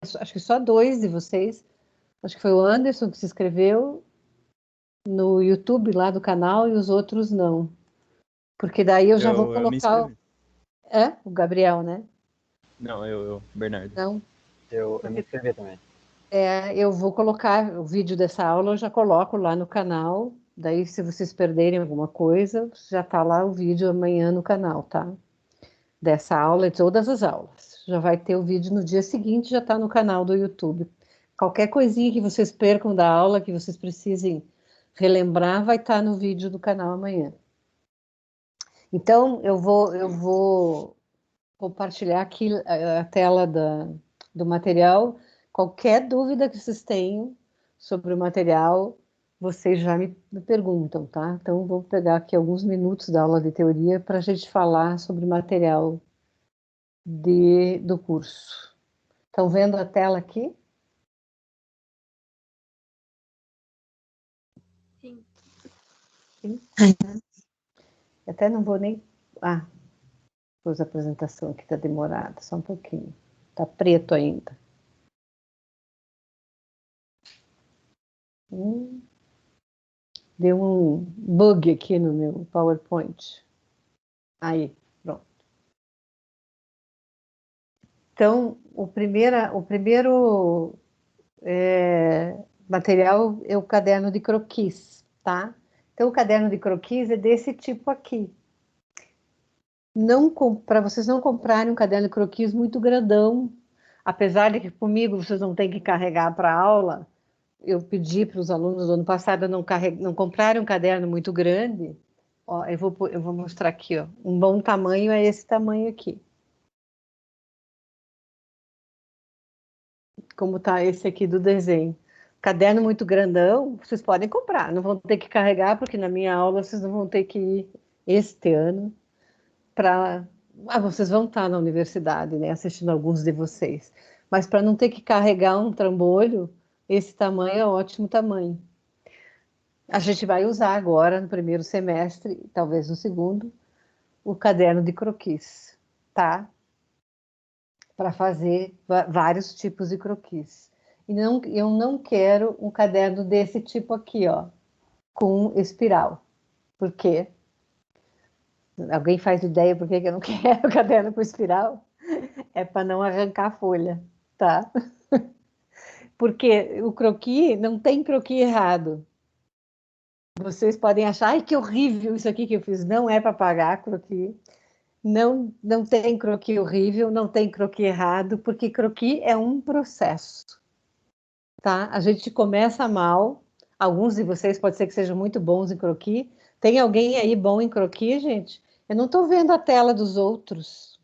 acho que só 2 de vocês. Acho que foi o Anderson que se inscreveu no YouTube lá do canal e os outros não. Porque daí eu já vou Eu me colocar. inscrevi. O Gabriel, né? Não, Bernardo. Não. Eu me inscrevi também. Eu vou colocar o vídeo dessa aula, eu já coloco lá no canal. Daí, se vocês perderem alguma coisa, já está lá o vídeo amanhã no canal, tá? Dessa aula e todas as aulas. Já vai ter o vídeo no dia seguinte, já está no canal do YouTube. Qualquer coisinha que vocês percam da aula, que vocês precisem relembrar, vai estar no vídeo do canal amanhã. Então, eu vou compartilhar aqui a tela do material. Qualquer dúvida que vocês tenham sobre o material, vocês já me perguntam, tá? Então, vou pegar aqui alguns minutos da aula de teoria para a gente falar sobre o material do curso. Estão vendo a tela aqui? Sim. Sim. Até não vou nem... pus a apresentação aqui, está demorada, só um pouquinho. Está preto ainda. Deu um bug aqui no meu PowerPoint. Aí, pronto. Então, o primeiro material é o caderno de croquis, tá? Então, o caderno de croquis é desse tipo aqui. Para vocês não comprarem um caderno de croquis muito grandão, apesar de que comigo vocês não têm que carregar para a aula, eu pedi para os alunos do ano passado não comprarem um caderno muito grande. Ó, eu vou mostrar aqui, ó. Um bom tamanho é esse tamanho aqui. Como tá esse aqui do desenho. Caderno muito grandão, vocês podem comprar, não vão ter que carregar, porque na minha aula vocês não vão ter que ir este ano para... vocês vão estar na universidade, né, assistindo alguns de vocês. Mas para não ter que carregar um trambolho, esse tamanho é ótimo tamanho. A gente vai usar agora, no primeiro semestre, talvez no segundo, o caderno de croquis, tá? Para fazer vários tipos de croquis. E eu não quero um caderno desse tipo aqui, ó, com espiral. Por quê? Alguém faz ideia por que eu não quero caderno com espiral? É para não arrancar a folha, tá? Porque o croquis, não tem croquis errado. Vocês podem achar, ai, que horrível isso aqui que eu fiz. Não é para pagar croquis. Não tem croquis horrível, não tem croquis errado, porque croquis é um processo, tá? A gente começa mal, alguns de vocês pode ser que sejam muito bons em croquis. Tem alguém aí bom em croquis, gente? Eu não estou vendo a tela dos outros.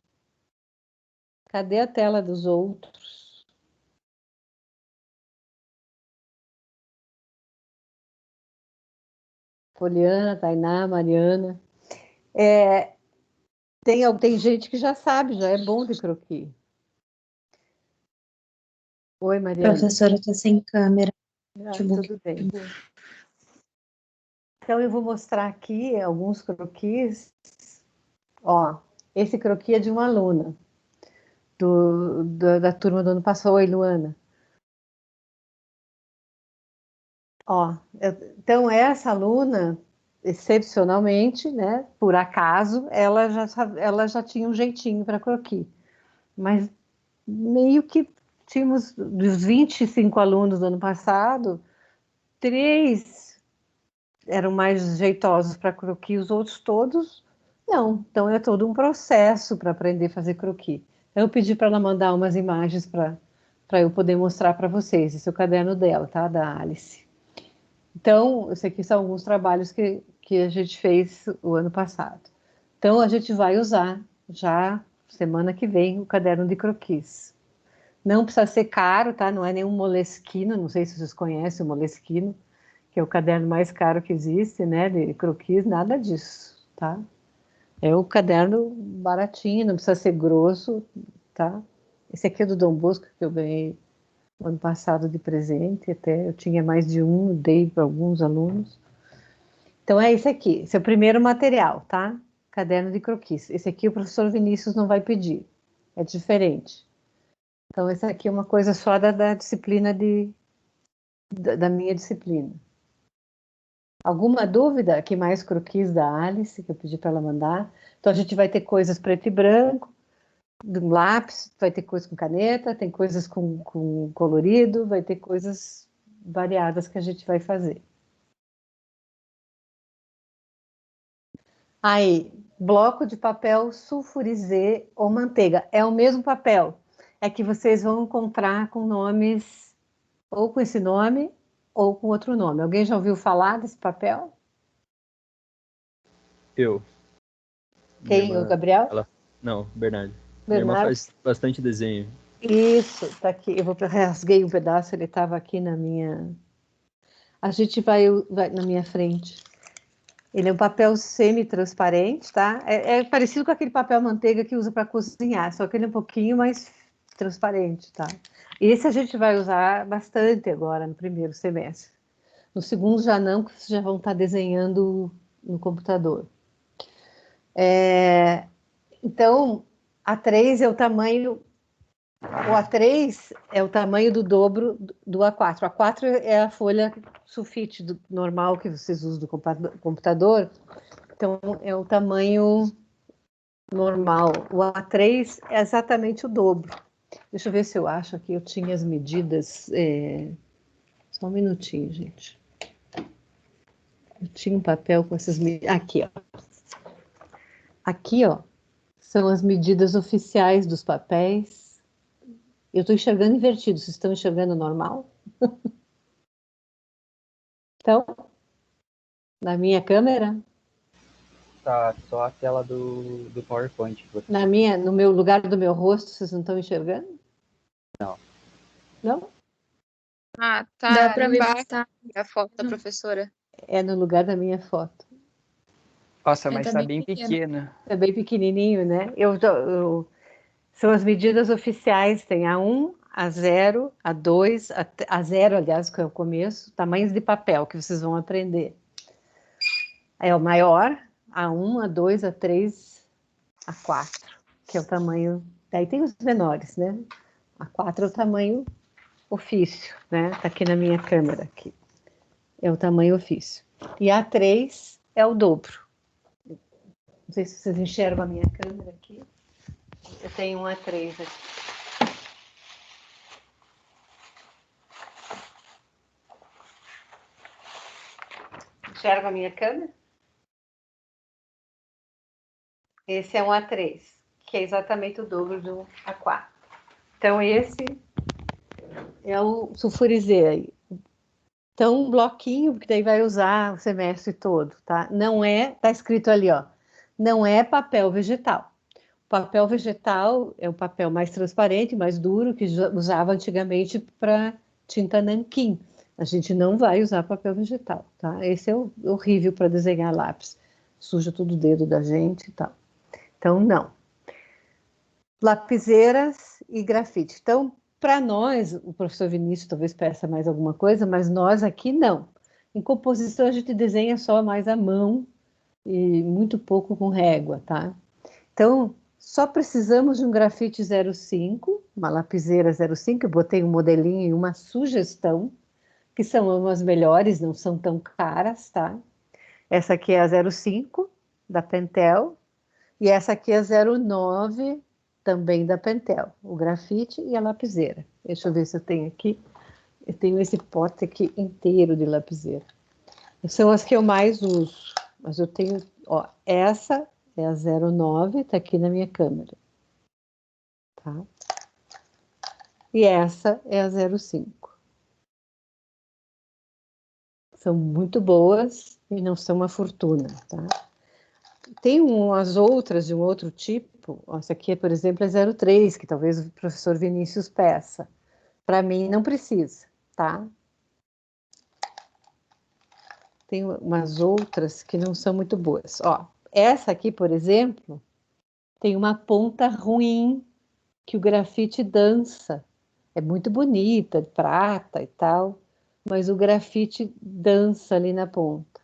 Cadê a tela dos outros? Poliana, Tainá, Mariana. Tem gente que já sabe, já é bom de croquis. Oi, Mariana. Professora, eu estou sem câmera. Tudo bem. Então, eu vou mostrar aqui alguns croquis. Ó, esse croquis é de uma aluna da turma do ano passado. Oi, Luana. Ó, então, essa aluna, excepcionalmente, né, por acaso, ela já tinha um jeitinho para croquis. Mas meio que tínhamos, dos 25 alunos do ano passado, 3 eram mais jeitosos para croquis, os outros todos não. Então é todo um processo para aprender a fazer croquis. Eu pedi para ela mandar umas imagens para eu poder mostrar para vocês. Esse é o caderno dela, tá? Da Alice. Então, esses aqui são alguns trabalhos que a gente fez o ano passado. Então, a gente vai usar já semana que vem o caderno de croquis. Não precisa ser caro, tá? Não é nenhum Moleskine, não sei se vocês conhecem o Moleskine, que é o caderno mais caro que existe, né? De croquis, nada disso, tá? É o caderno baratinho, não precisa ser grosso, tá? Esse aqui é do Dom Bosco, que eu ganhei no ano passado de presente, até eu tinha mais de um, dei para alguns alunos. Então é esse aqui, esse é o primeiro material, tá? Caderno de croquis. Esse aqui o professor Vinícius não vai pedir, é diferente. Então, essa aqui é uma coisa só da disciplina da minha disciplina. Alguma dúvida? Aqui mais croquis da Alice, que eu pedi para ela mandar. Então, a gente vai ter coisas preto e branco, do lápis, vai ter coisas com caneta, tem coisas com colorido, vai ter coisas variadas que a gente vai fazer. Aí, bloco de papel sulfurizê ou manteiga. É o mesmo papel. É que vocês vão encontrar com nomes, ou com esse nome, ou com outro nome. Alguém já ouviu falar desse papel? Eu. Minha Quem? O irmã, Gabriel? ela... Não, Bernardo. Minha irmã Bernardo? faz bastante desenho. Isso, tá aqui. Eu rasguei um pedaço, ele estava aqui na minha. A gente vai na minha frente. Ele é um papel semi-transparente, tá? É parecido com aquele papel manteiga que usa para cozinhar, só que ele é um pouquinho mais transparente, tá? Esse a gente vai usar bastante agora no primeiro semestre. No segundo já não, porque vocês já vão estar desenhando no computador. Então, A3 é o tamanho. O A3 é o tamanho do dobro do A4. O A4 é a folha sulfite normal que vocês usam do computador. Então, é o tamanho normal. O A3 é exatamente o dobro. Deixa eu ver se eu acho aqui. Eu tinha as medidas. Só um minutinho, gente. Eu tinha um papel com essas medidas. Aqui, ó. Aqui, ó, são as medidas oficiais dos papéis. Eu estou enxergando invertido. Vocês estão enxergando normal? Então, na minha câmera? Tá só a tela do PowerPoint. No meu lugar do meu rosto, vocês não estão enxergando? Não. Não? Ah, Dá tá para ver embaixo tá. a foto da professora. É no lugar da minha foto. Nossa, mas tá tá bem bem pequeno. pequena. É bem pequenininho, né? São as medidas oficiais, tem A1, A0, A2, A0, aliás, que é o começo, tamanhos de papel que vocês vão aprender. É o maior, A1, A2, A3, A4, que é o tamanho... Daí tem os menores, né? A4 é o tamanho ofício, né? Tá aqui na minha câmera, aqui. É o tamanho ofício. E A3 é o dobro. Não sei se vocês enxergam a minha câmera aqui. Eu tenho um A3 aqui. Enxerga a minha câmera? Esse é um A3, que é exatamente o dobro do A4. Então, esse é o sulfurizê aí. Então, um bloquinho, porque daí vai usar o semestre todo, tá? Não é, tá escrito ali, ó, não é papel vegetal. O papel vegetal é o papel mais transparente, mais duro, que usava antigamente para tinta nanquim. A gente não vai usar papel vegetal, tá? Esse é horrível para desenhar lápis. Suja todo o dedo da gente e tal. Então, não. Lapiseiras e grafite. Então, para nós, o professor Vinícius talvez peça mais alguma coisa, mas nós aqui não. Em composição, a gente desenha só mais à mão e muito pouco com régua, tá? Então, só precisamos de um grafite 05, uma lapiseira 05, eu botei um modelinho e uma sugestão, que são umas melhores, não são tão caras, tá? Essa aqui é a 05, da Pentel, e essa aqui é a 09, também da Pentel, o grafite e a lapiseira. Deixa eu ver se eu tenho aqui. Eu tenho esse pote aqui inteiro de lapiseira. São as que eu mais uso, mas eu tenho, ó, essa é a 09, tá aqui na minha câmera. Tá? E essa é a 05. São muito boas e não são uma fortuna, tá? Tem umas outras de um outro tipo. Essa aqui, por exemplo, é 03, que talvez o professor Vinícius peça. Para mim, não precisa, tá? Tem umas outras que não são muito boas. Ó, essa aqui, por exemplo, tem uma ponta ruim que o grafite dança. É muito bonita, prata e tal, mas o grafite dança ali na ponta.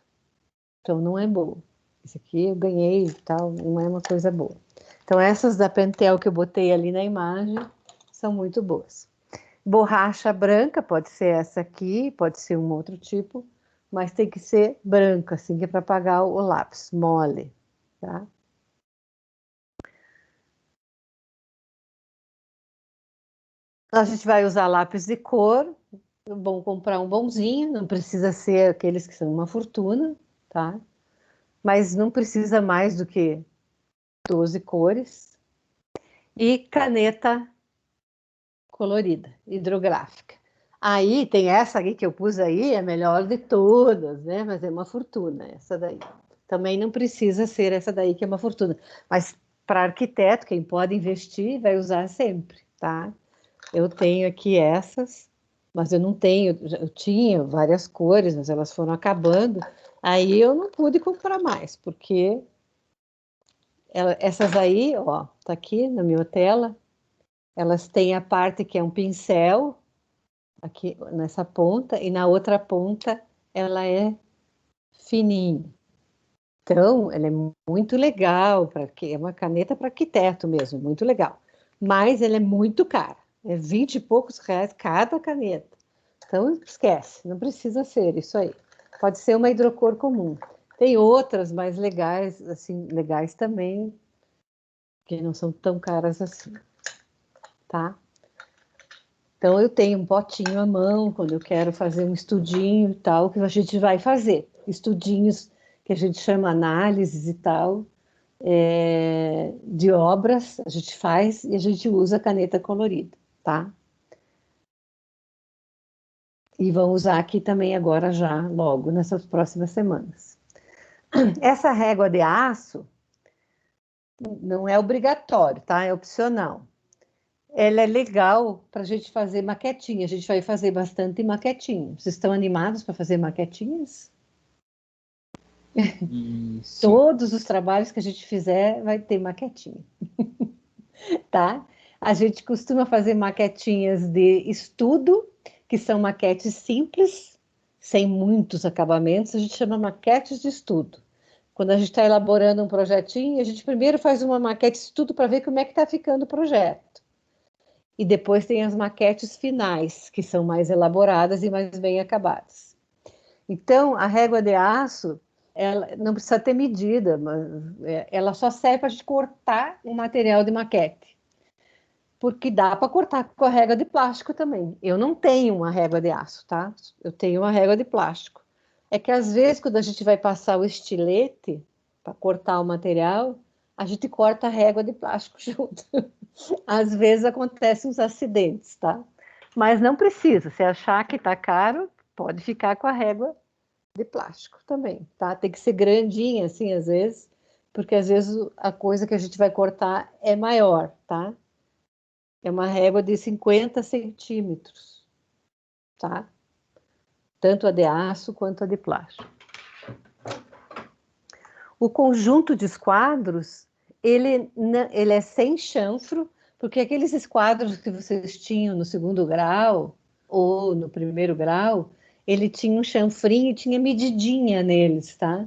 Então, não é boa. Esse aqui eu ganhei e tal, não é uma coisa boa. Então, essas da Pentel que eu botei ali na imagem são muito boas. Borracha branca, pode ser essa aqui, pode ser um outro tipo, mas tem que ser branca, assim, que é para apagar o lápis, mole, tá? A gente vai usar lápis de cor, é bom comprar um bonzinho, não precisa ser aqueles que são uma fortuna, tá? Mas não precisa mais do que 12 cores. E caneta colorida, hidrográfica. Aí tem essa aqui que eu pus aí, é a melhor de todas, né? Mas é uma fortuna essa daí. Também não precisa ser essa daí que é uma fortuna. Mas para arquiteto, quem pode investir, vai usar sempre, tá? Eu tenho aqui essas, mas eu não tenho, eu tinha várias cores, mas elas foram acabando. Aí eu não pude comprar mais, porque essas aí, ó, tá aqui na minha tela, elas têm a parte que é um pincel, aqui nessa ponta, e na outra ponta ela é fininha. Então, ela é muito legal, é uma caneta para arquiteto mesmo, muito legal. Mas ela é muito cara, é 20 e poucos reais cada caneta. Então, esquece, não precisa ser isso aí. Pode ser uma hidrocor comum. Tem outras mais legais, assim, legais também, que não são tão caras assim, tá? Então, eu tenho um potinho à mão, quando eu quero fazer um estudinho e tal, que a gente vai fazer. Estudinhos que a gente chama análises e tal, de obras, a gente faz e a gente usa caneta colorida, tá? E vão usar aqui também agora já, logo, nessas próximas semanas. Essa régua de aço não é obrigatório, tá? É opcional. Ela é legal para a gente fazer maquetinha. A gente vai fazer bastante maquetinha. Vocês estão animados para fazer maquetinhas? Isso. Todos os trabalhos que a gente fizer vai ter maquetinha, tá? A gente costuma fazer maquetinhas de estudo, que são maquetes simples, sem muitos acabamentos. A gente chama maquetes de estudo. Quando a gente está elaborando um projetinho, a gente primeiro faz uma maquete de estudo para ver como é que está ficando o projeto. E depois tem as maquetes finais, que são mais elaboradas e mais bem acabadas. Então, a régua de aço, ela não precisa ter medida, mas ela só serve para a gente cortar o material de maquete. Porque dá para cortar com a régua de plástico também. Eu não tenho uma régua de aço, tá? Eu tenho uma régua de plástico. É que às vezes, quando a gente vai passar o estilete para cortar o material, a gente corta a régua de plástico junto. Às vezes acontecem uns acidentes, tá? Mas não precisa. Se achar que tá caro, pode ficar com a régua de plástico também, tá? Tem que ser grandinha, assim, às vezes, porque às vezes a coisa que a gente vai cortar é maior, tá? É uma régua de 50 centímetros, tá? Tanto a de aço quanto a de plástico. O conjunto de esquadros, ele é sem chanfro, porque aqueles esquadros que vocês tinham no segundo grau ou no primeiro grau, ele tinha um chanfrinho e tinha medidinha neles, tá?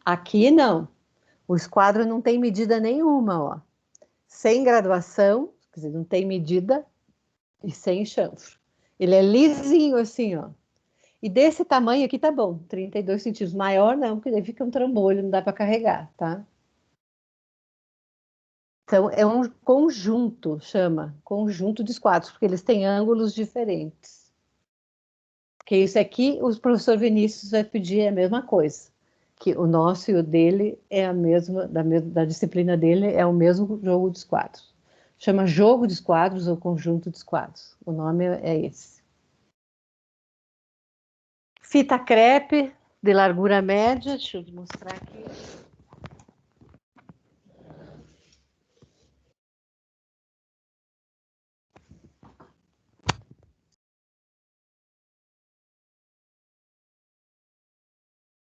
Aqui não. O esquadro não tem medida nenhuma, ó. Sem graduação, quer dizer, não tem medida e sem chanfro. Ele é lisinho assim, ó. E desse tamanho aqui tá bom, 32 centímetros. Maior não, porque daí fica um trambolho, não dá para carregar, tá? Então, é um conjunto, chama, conjunto de esquadros, porque eles têm ângulos diferentes. Porque isso aqui, o professor Vinícius vai pedir a mesma coisa, que o nosso e o dele é a mesma, da disciplina dele, é o mesmo jogo de esquadros. Chama jogo de esquadros ou conjunto de esquadros. O nome é esse. Fita crepe de largura média, deixa eu mostrar aqui.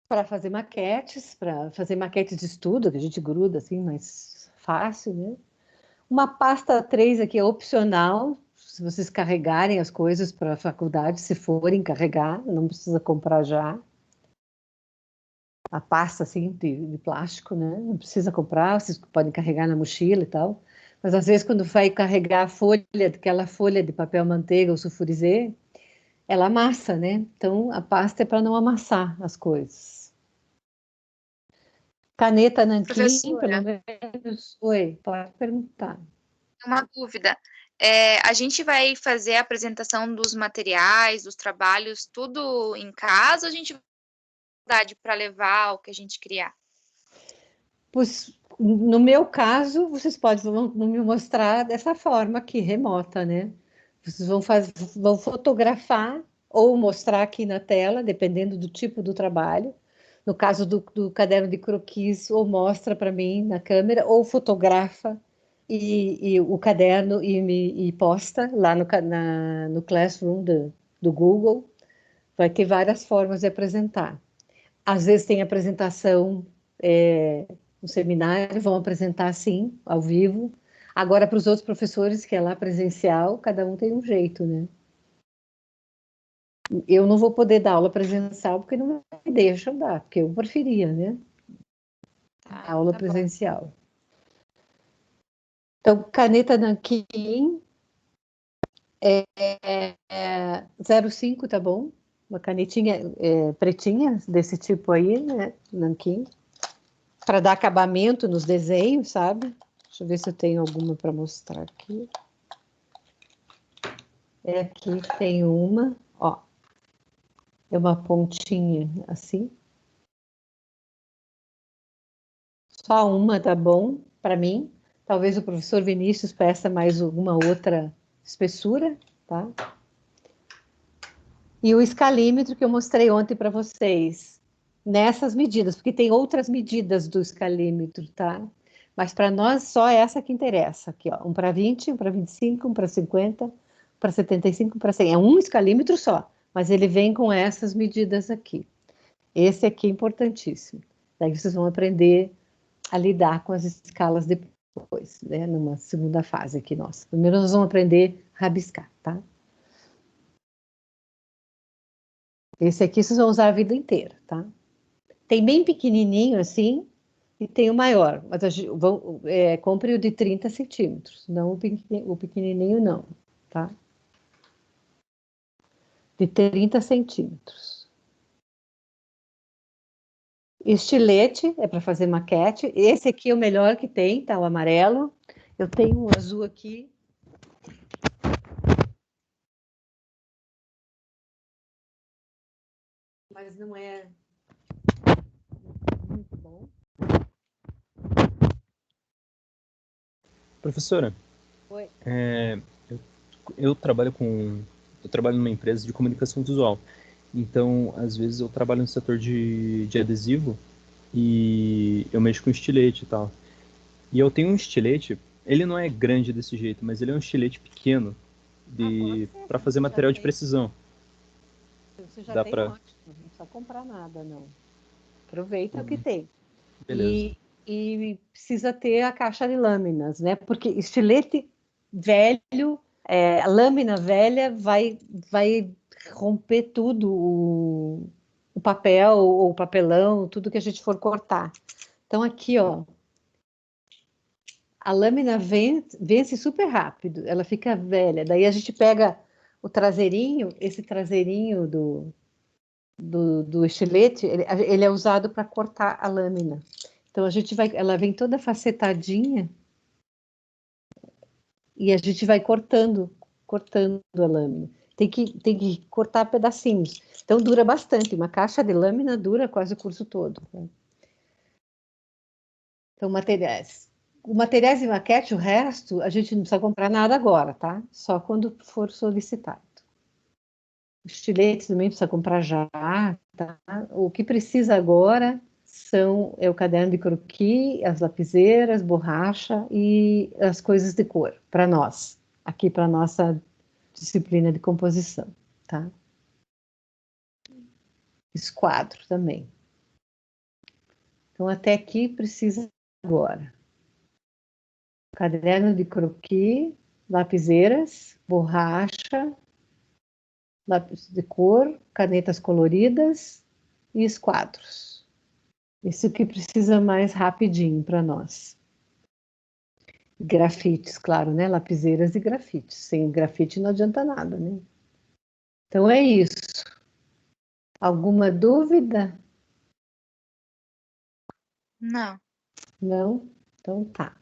Para fazer maquetes de estudo, que a gente gruda assim, mais fácil, né? Uma pasta 3 aqui é opcional, se vocês carregarem as coisas para a faculdade, se forem carregar, não precisa comprar já. A pasta assim de plástico, né? Não precisa comprar, vocês podem carregar na mochila e tal. Mas às vezes quando vai carregar a folha, aquela folha de papel manteiga ou sulfurizê, ela amassa, né? Então a pasta é para não amassar as coisas. Caneta nanquim, pelo Professora, menos. Oi, pode perguntar. uma dúvida. A gente vai fazer a apresentação dos materiais, dos trabalhos, tudo em casa, ou a gente vai dar para levar o que a gente criar? Pois, no meu caso, vocês vão me mostrar dessa forma aqui, remota, né? Vocês vão fotografar ou mostrar aqui na tela, dependendo do tipo do trabalho. No caso do caderno de croquis, ou mostra para mim na câmera, ou fotografa e o caderno e posta lá no Classroom do Google. Vai ter várias formas de apresentar. Às vezes tem apresentação no seminário, vão apresentar sim, ao vivo. Agora, para os outros professores, que é lá presencial, cada um tem um jeito, né? Eu não vou poder dar aula presencial porque não me deixam dar, porque eu preferia, né? A aula Tá bom. presencial. Então, caneta nanquim é 05, tá bom? Uma canetinha pretinha, desse tipo aí, né? Nanquim. Para dar acabamento nos desenhos, sabe? Deixa eu ver se eu tenho alguma para mostrar aqui. Aqui tem uma, ó. É uma pontinha assim. Só uma tá bom para mim. Talvez o professor Vinícius peça mais alguma outra espessura, tá? E o escalímetro que eu mostrei ontem para vocês, nessas medidas, porque tem outras medidas do escalímetro, tá? Mas para nós só essa que interessa, aqui, ó, um para 20, um para 25, um para 50, para 75, para 100. É um escalímetro só, mas ele vem com essas medidas aqui. Esse aqui é importantíssimo. Daí vocês vão aprender a lidar com as escalas depois, né? Numa segunda fase aqui, nossa. Primeiro nós vamos aprender a rabiscar, tá? Esse aqui vocês vão usar a vida inteira, tá? Tem bem pequenininho assim e tem o maior, mas compre o de 30 centímetros, não o pequenininho não, tá? De 30 centímetros. Estilete é para fazer maquete. Esse aqui é o melhor que tem, tá? O amarelo. Eu tenho um azul aqui. Mas não é muito bom. Professora, Oi. eu trabalho numa empresa de comunicação visual. Então, às vezes eu trabalho no setor de adesivo e eu mexo com estilete e tal. E eu tenho um estilete, ele não é grande desse jeito, mas ele é um estilete pequeno Pode ser, para se fazer você já material de tem. precisão. Você já Dá tem para, ótimo, não precisa comprar nada, não. Aproveita o que Uhum. tem. Beleza. E precisa ter a caixa de lâminas, né? Porque estilete velho, a lâmina velha vai romper tudo, o papel, ou o papelão, tudo que a gente for cortar. Então, aqui, ó, a lâmina vence super rápido, ela fica velha. Daí a gente pega o traseirinho, esse traseirinho do estilete, ele é usado para cortar a lâmina. Então ela vem toda facetadinha e a gente vai cortando a lâmina. Tem que cortar pedacinhos. Então dura bastante. Uma caixa de lâmina dura quase o curso todo, né? Então, materiais de maquete, o resto, a gente não precisa comprar nada agora, tá? Só quando for solicitado. Estiletes também precisa comprar já, tá? O que precisa agora é o caderno de croquis, as lapiseiras, borracha e as coisas de cor, para nós, aqui para nossa disciplina de composição, tá? Esquadro também. Então, até aqui precisa agora. Caderno de croquis, lapiseiras, borracha, lápis de cor, canetas coloridas e esquadros. Isso que precisa mais rapidinho para nós. Grafites, claro, né? Lapiseiras e grafites. Sem grafite não adianta nada, né? Então é isso. Alguma dúvida? Não. Não? Então tá.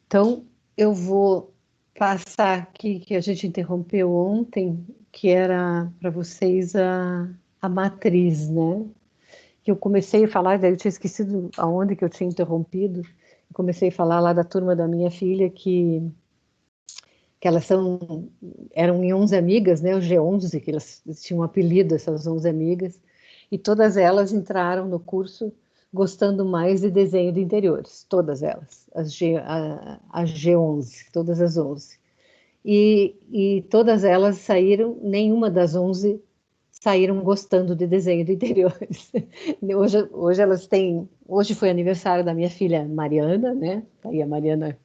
Então eu vou passar aqui que a gente interrompeu ontem, que era para vocês a matriz, né? Que eu comecei a falar, daí eu tinha esquecido aonde que eu tinha interrompido. Eu comecei a falar lá da turma da minha filha que elas eram em 11 amigas, né, o G11, que elas tinham um apelido, essas 11 amigas, e todas elas entraram no curso gostando mais de desenho de interiores, todas elas, a G11, todas as 11. E todas elas saíram, nenhuma das 11 saíram gostando de desenho de interiores. Hoje elas têm, hoje foi aniversário da minha filha Mariana, né, tá aí a Mariana,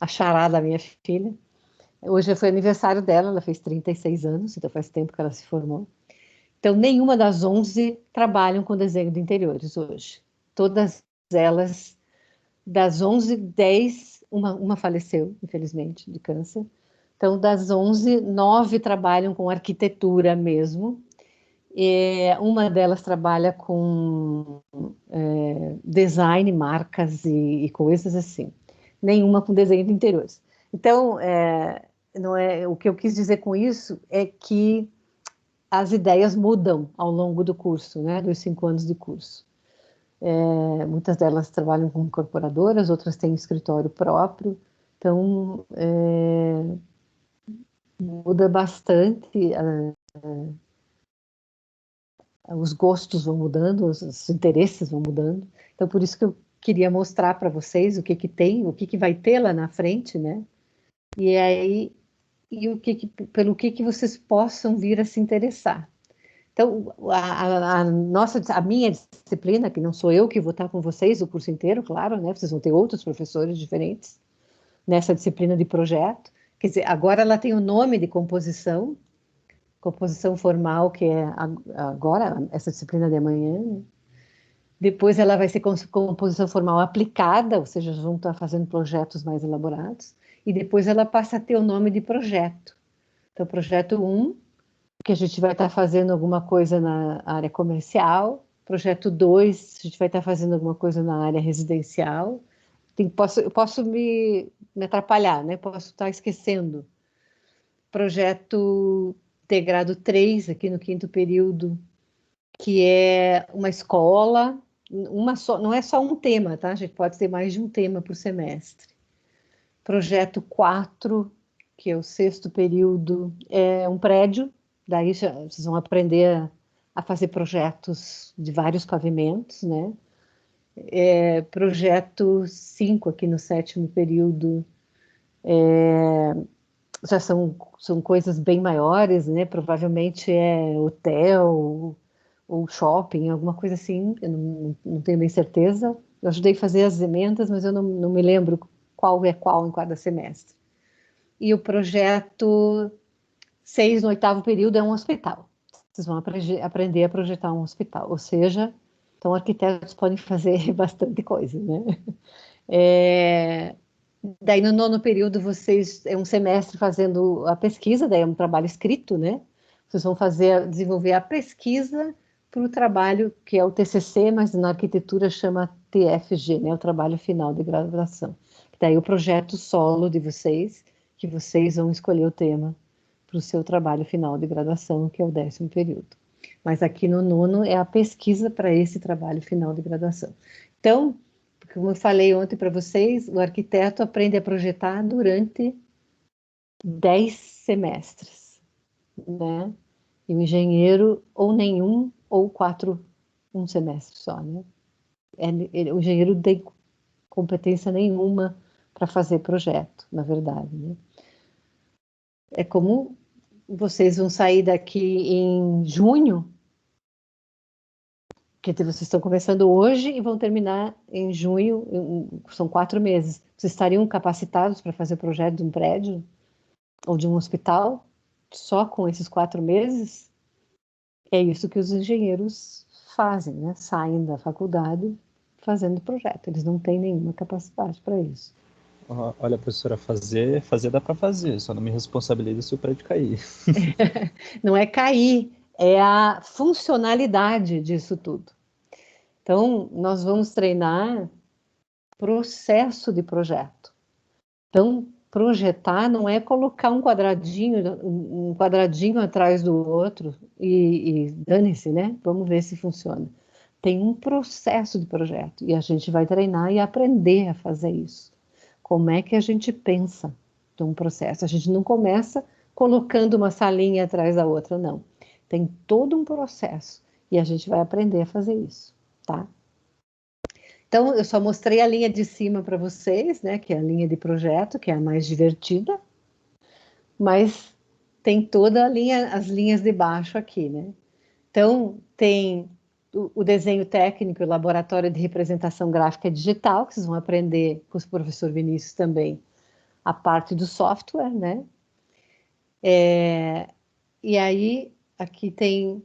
a chará da minha filha. Hoje foi aniversário dela, ela fez 36 anos, então faz tempo que ela se formou. Então, nenhuma das 11 trabalham com desenho de interiores hoje. Todas elas, das 11, 10, uma faleceu, infelizmente, de câncer. Então, das 11, 9 trabalham com arquitetura mesmo. Uma delas trabalha com design, marcas e coisas assim. Nenhuma com desenho de interiores. Então, não é, o que eu quis dizer com isso é que as ideias mudam ao longo do curso, né, dos 5 anos de curso. Muitas delas trabalham com incorporadoras, outras têm escritório próprio, então muda bastante, os gostos vão mudando, os interesses vão mudando. Então, por isso que eu queria mostrar para vocês o que que tem, o que que vai ter lá na frente, né? E aí, pelo que vocês possam vir a se interessar. Então, a minha disciplina, que não sou eu que vou estar com vocês o curso inteiro, claro, né? Vocês vão ter outros professores diferentes nessa disciplina de projeto. Quer dizer, agora ela tem o nome de composição formal, que é agora, essa disciplina de amanhã, né? Depois ela vai ser composição formal aplicada, ou seja, vão estar fazendo projetos mais elaborados. E depois ela passa a ter o nome de projeto. Então, projeto 1, que a gente vai estar fazendo alguma coisa na área comercial. Projeto 2, a gente vai estar fazendo alguma coisa na área residencial. Eu posso me atrapalhar, né? Posso estar esquecendo. Projeto integrado 3, aqui no 5º período, que é uma escola, não é só um tema, tá? A gente pode ter mais de um tema por semestre. Projeto 4, que é o 6º período, é um prédio, daí vocês vão aprender a fazer projetos de vários pavimentos, né? Projeto 5, aqui no 7º período, já são coisas bem maiores, né? Provavelmente é hotel ou shopping, alguma coisa assim, eu não tenho bem certeza. Eu ajudei a fazer as emendas, mas eu não me lembro qual é qual em cada semestre. E o projeto 6, no 8º período, é um hospital. Vocês vão aprender a projetar um hospital, ou seja, então arquitetos podem fazer bastante coisa, né? Daí no 9º período vocês é um semestre fazendo a pesquisa, daí é um trabalho escrito, né? Vocês vão desenvolver a pesquisa para o trabalho que é o TCC, mas na arquitetura chama TFG, né? O trabalho final de graduação. Daí o projeto solo de vocês, que vocês vão escolher o tema para o seu trabalho final de graduação, que é o 10º período. Mas aqui no 9º é a pesquisa para esse trabalho final de graduação. Então, como eu falei ontem para vocês, o arquiteto aprende a projetar durante 10 semestres, né? E o engenheiro, ou nenhum, ou 4, um semestre só, né? O engenheiro não tem competência nenhuma para fazer projeto, na verdade, né? É como vocês vão sair daqui em junho, que vocês estão começando hoje e vão terminar em junho, são 4 meses. Vocês estariam capacitados para fazer projeto de um prédio ou de um hospital só com esses 4 meses? É isso que os engenheiros fazem, né? Saem da faculdade fazendo projeto, eles não têm nenhuma capacidade para isso. Olha, professora, fazer dá para fazer, só não me responsabiliza se o prédio cair. Não é cair, é a funcionalidade disso tudo. Então, nós vamos treinar processo de projeto. Então, projetar não é colocar um quadradinho atrás do outro e dane-se, né? Vamos ver se funciona. Tem um processo de projeto e a gente vai treinar e aprender a fazer isso. Como é que a gente pensa de um processo? A gente não começa colocando uma salinha atrás da outra, não. Tem todo um processo e a gente vai aprender a fazer isso, tá? Então, eu só mostrei a linha de cima para vocês, né, que é a linha de projeto, que é a mais divertida, mas tem toda a linha, as linhas de baixo aqui, né? Então, tem o desenho técnico e o laboratório de representação gráfica digital, que vocês vão aprender com o professor Vinícius também, a parte do software, né? E aí, aqui tem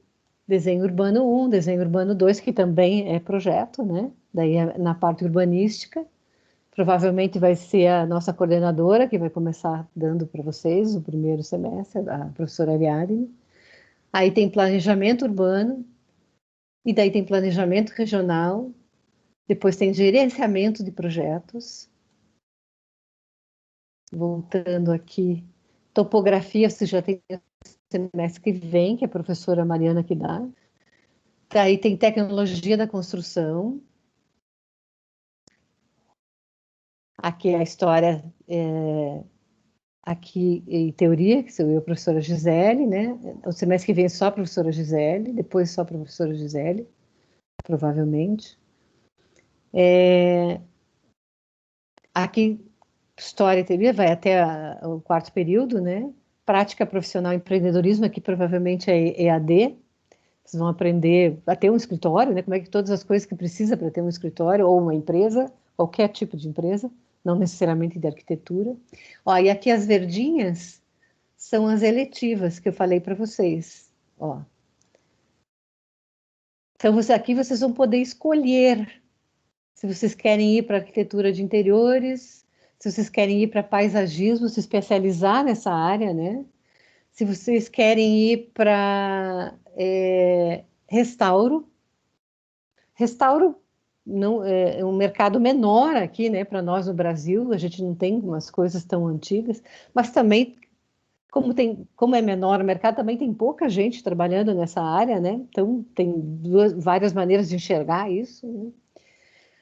desenho urbano 1, desenho urbano 2, que também é projeto, né? Daí na parte urbanística, provavelmente vai ser a nossa coordenadora que vai começar dando para vocês o primeiro semestre, a professora Ariadne. Aí tem planejamento urbano, e daí tem planejamento regional, depois tem gerenciamento de projetos. Voltando aqui, topografia, você já tem semestre que vem, que é a professora Mariana que dá. Daí tem tecnologia da construção. Aqui é a história, aqui em teoria, que sou eu, a professora Gisele, né? O semestre que vem só a professora Gisele, depois só a professora Gisele, provavelmente. Aqui, história e teoria, vai até o quarto período, né? Prática profissional e empreendedorismo, aqui provavelmente é EAD. Vocês vão aprender a ter um escritório, né? Como é que todas as coisas que precisa para ter um escritório ou uma empresa, qualquer tipo de empresa, não necessariamente de arquitetura. Ó, e aqui as verdinhas são as eletivas que eu falei para vocês. Ó. Então, aqui vocês vão poder escolher se vocês querem ir para arquitetura de interiores, se vocês querem ir para paisagismo, se especializar nessa área, né? Se vocês querem ir para restauro não, é um mercado menor aqui, né, para nós no Brasil, a gente não tem umas coisas tão antigas, mas também, como é menor o mercado, também tem pouca gente trabalhando nessa área, né, então tem várias maneiras de enxergar isso, né?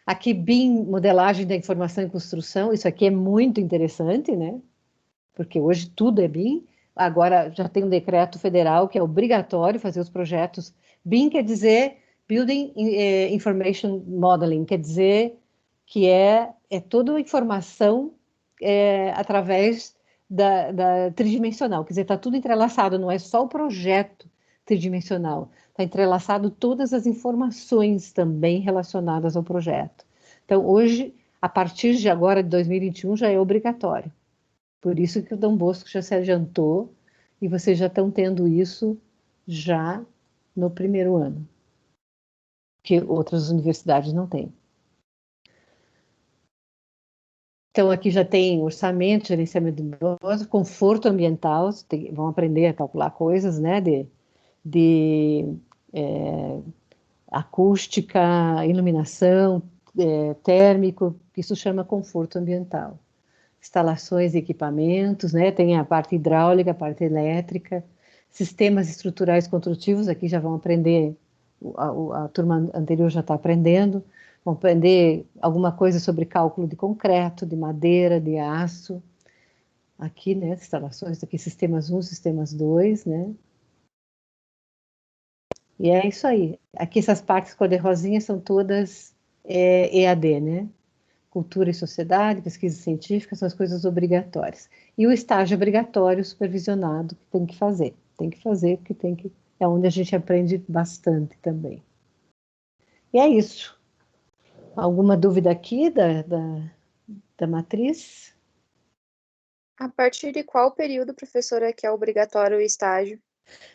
Aqui, BIM, modelagem da informação e construção, isso aqui é muito interessante, né, porque hoje tudo é BIM, agora já tem um decreto federal que é obrigatório fazer os projetos. BIM quer dizer Building Information Modeling, quer dizer que é toda a informação através da tridimensional, quer dizer, está tudo entrelaçado, não é só o projeto tridimensional, está entrelaçado todas as informações também relacionadas ao projeto. Então, hoje, a partir de agora, de 2021, já é obrigatório. Por isso que o Dom Bosco já se adiantou e vocês já estão tendo isso já no primeiro ano, que outras universidades não têm. Então, aqui já tem orçamento, gerenciamento de negócio, conforto ambiental, vão aprender a calcular coisas, né, de acústica, iluminação, térmico, isso chama conforto ambiental. Instalações e equipamentos, né? Tem a parte hidráulica, a parte elétrica, sistemas estruturais construtivos, aqui já vão aprender, a turma anterior já está aprendendo, vão aprender alguma coisa sobre cálculo de concreto, de madeira, de aço, aqui, né, instalações, aqui sistemas 1, sistemas 2, né? E é isso aí. Aqui essas partes cor-de-rosinha são todas EAD, né? Cultura e sociedade, pesquisa científica, são as coisas obrigatórias. E o estágio obrigatório supervisionado, que tem que fazer. Tem que fazer, porque é onde a gente aprende bastante também. E é isso. Alguma dúvida aqui da matriz? A partir de qual período, professora, que é obrigatório o estágio?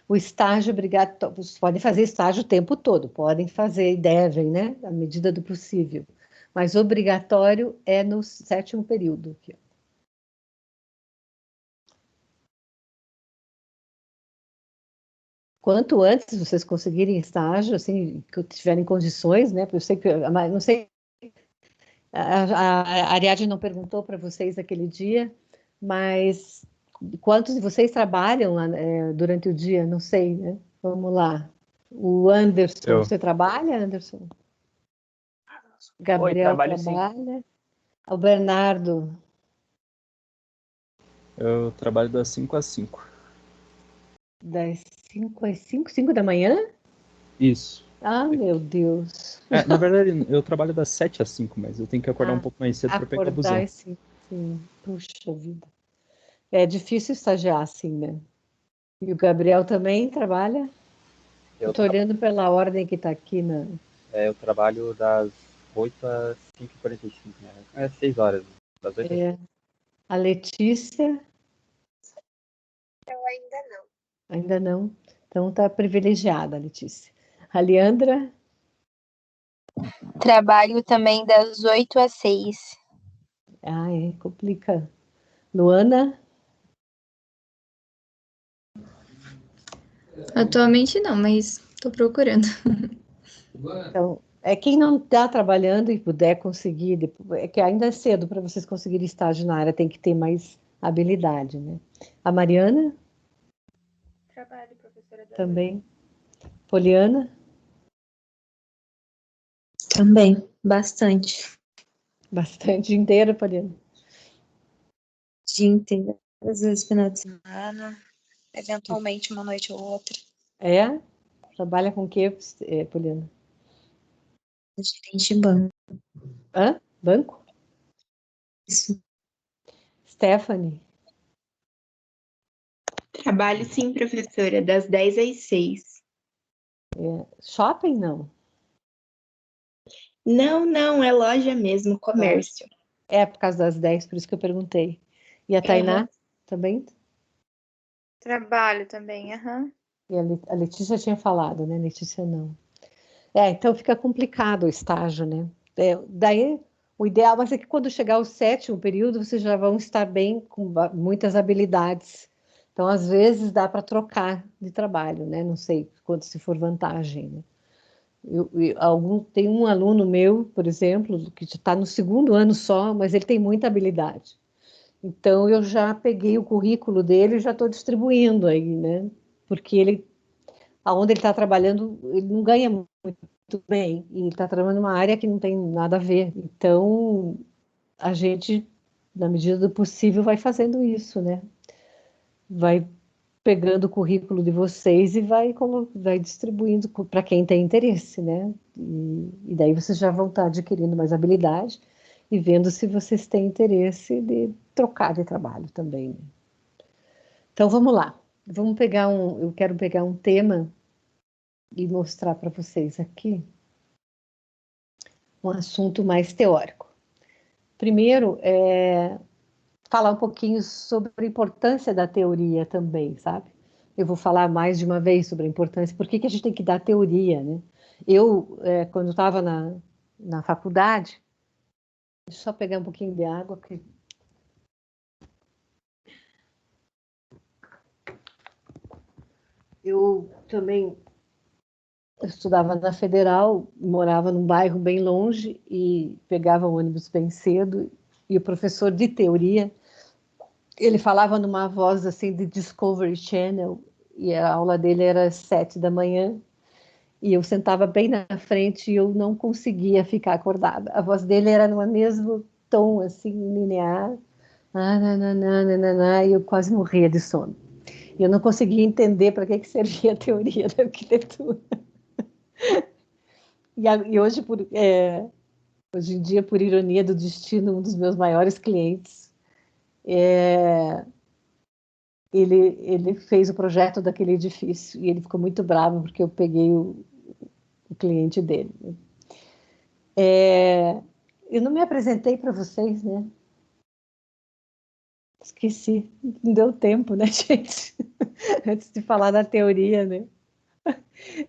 O estágio obrigatório, vocês podem fazer estágio o tempo todo, podem fazer e devem, né? À medida do possível. Mas obrigatório é no 7º período. Aqui, ó. Quanto antes vocês conseguirem estágio, assim, que tiverem condições, né? Porque eu sei que, não sei, a Ariadne não perguntou para vocês aquele dia, mas quantos de vocês trabalham durante o dia? Não sei, né? Vamos lá. O Anderson, Eu, você trabalha, Anderson? Oi, Gabriel trabalho sim. trabalha. O Bernardo, eu trabalho das 5 às 5. das 5 às 5, 5 da manhã? Isso. Ah, meu Deus. Na verdade, eu trabalho das 7 às 5, mas eu tenho que acordar um Ah, pouco mais cedo para pegar o acordar busão. assim, sim. Puxa vida. É difícil estagiar assim, né? E o Gabriel também trabalha? Eu Eu, estou tra- olhando pela ordem que está aqui na. eu trabalho das 8 às 5h45, né? É 6 horas. Das 8 às 5. A Letícia, Eu ainda não. ainda não. Então tá privilegiada, Letícia. A Leandra, Trabalho também das 8 às 6. complica. Luana, Atualmente não, mas tô procurando. então, quem não está trabalhando e puder conseguir, é que ainda é cedo para vocês conseguirem estágio na área, tem que ter mais habilidade, né? A Mariana, Trabalho, professora da também. Poliana, Também, bastante. bastante inteira, Poliana. Dia inteiro, às vezes final de semana, eventualmente uma noite ou outra. É? Trabalha com o quê, Poliana? Gerente de banco. Hã? Banco? Isso. Stephanie, Trabalho sim, professora, das 10 às 6. shopping não? Não, é loja mesmo, comércio. É por causa das 10, por isso que eu perguntei. E a Tainá também? Trabalho também, aham. E a Letícia tinha falado, né? Letícia não. Então fica complicado o estágio, né? Daí o ideal, mas é que quando chegar o 7º período, vocês já vão estar bem com muitas habilidades. Então, às vezes, dá para trocar de trabalho, né? Não sei quanto se for vantagem, né? Tem um aluno meu, por exemplo, que está no 2º ano só, mas ele tem muita habilidade. Então, eu já peguei o currículo dele e já estou distribuindo aí, né? Porque aonde ele está trabalhando, ele não ganha muito bem, e ele está trabalhando numa área que não tem nada a ver. Então, a gente, na medida do possível, vai fazendo isso, né? Vai pegando o currículo de vocês e vai distribuindo para quem tem interesse, né? E daí vocês já vão estar adquirindo mais habilidade e vendo se vocês têm interesse de trocar de trabalho também, né? Então, vamos lá. Eu quero pegar um tema e mostrar para vocês aqui um assunto mais teórico. Primeiro, falar um pouquinho sobre a importância da teoria também, sabe? Eu vou falar mais de uma vez sobre a importância, por que que a gente tem que dar teoria, né? Quando estava na faculdade, deixa eu só pegar um pouquinho de água, que eu também estudava na Federal, morava num bairro bem longe e pegava o ônibus bem cedo, e o professor de teoria, ele falava numa voz assim de Discovery Channel, e a aula dele era às 7 da manhã, e eu sentava bem na frente e eu não conseguia ficar acordada. A voz dele era no mesmo tom, assim, linear, e eu quase morria de sono. E eu não conseguia entender para que servia a teoria da arquitetura. E hoje em dia, por ironia do destino, um dos meus maiores clientes, ele fez o projeto daquele edifício e ele ficou muito bravo porque eu peguei o cliente dele. Eu não me apresentei para vocês, né? Esqueci, não deu tempo, né, gente? Antes de falar da teoria, né?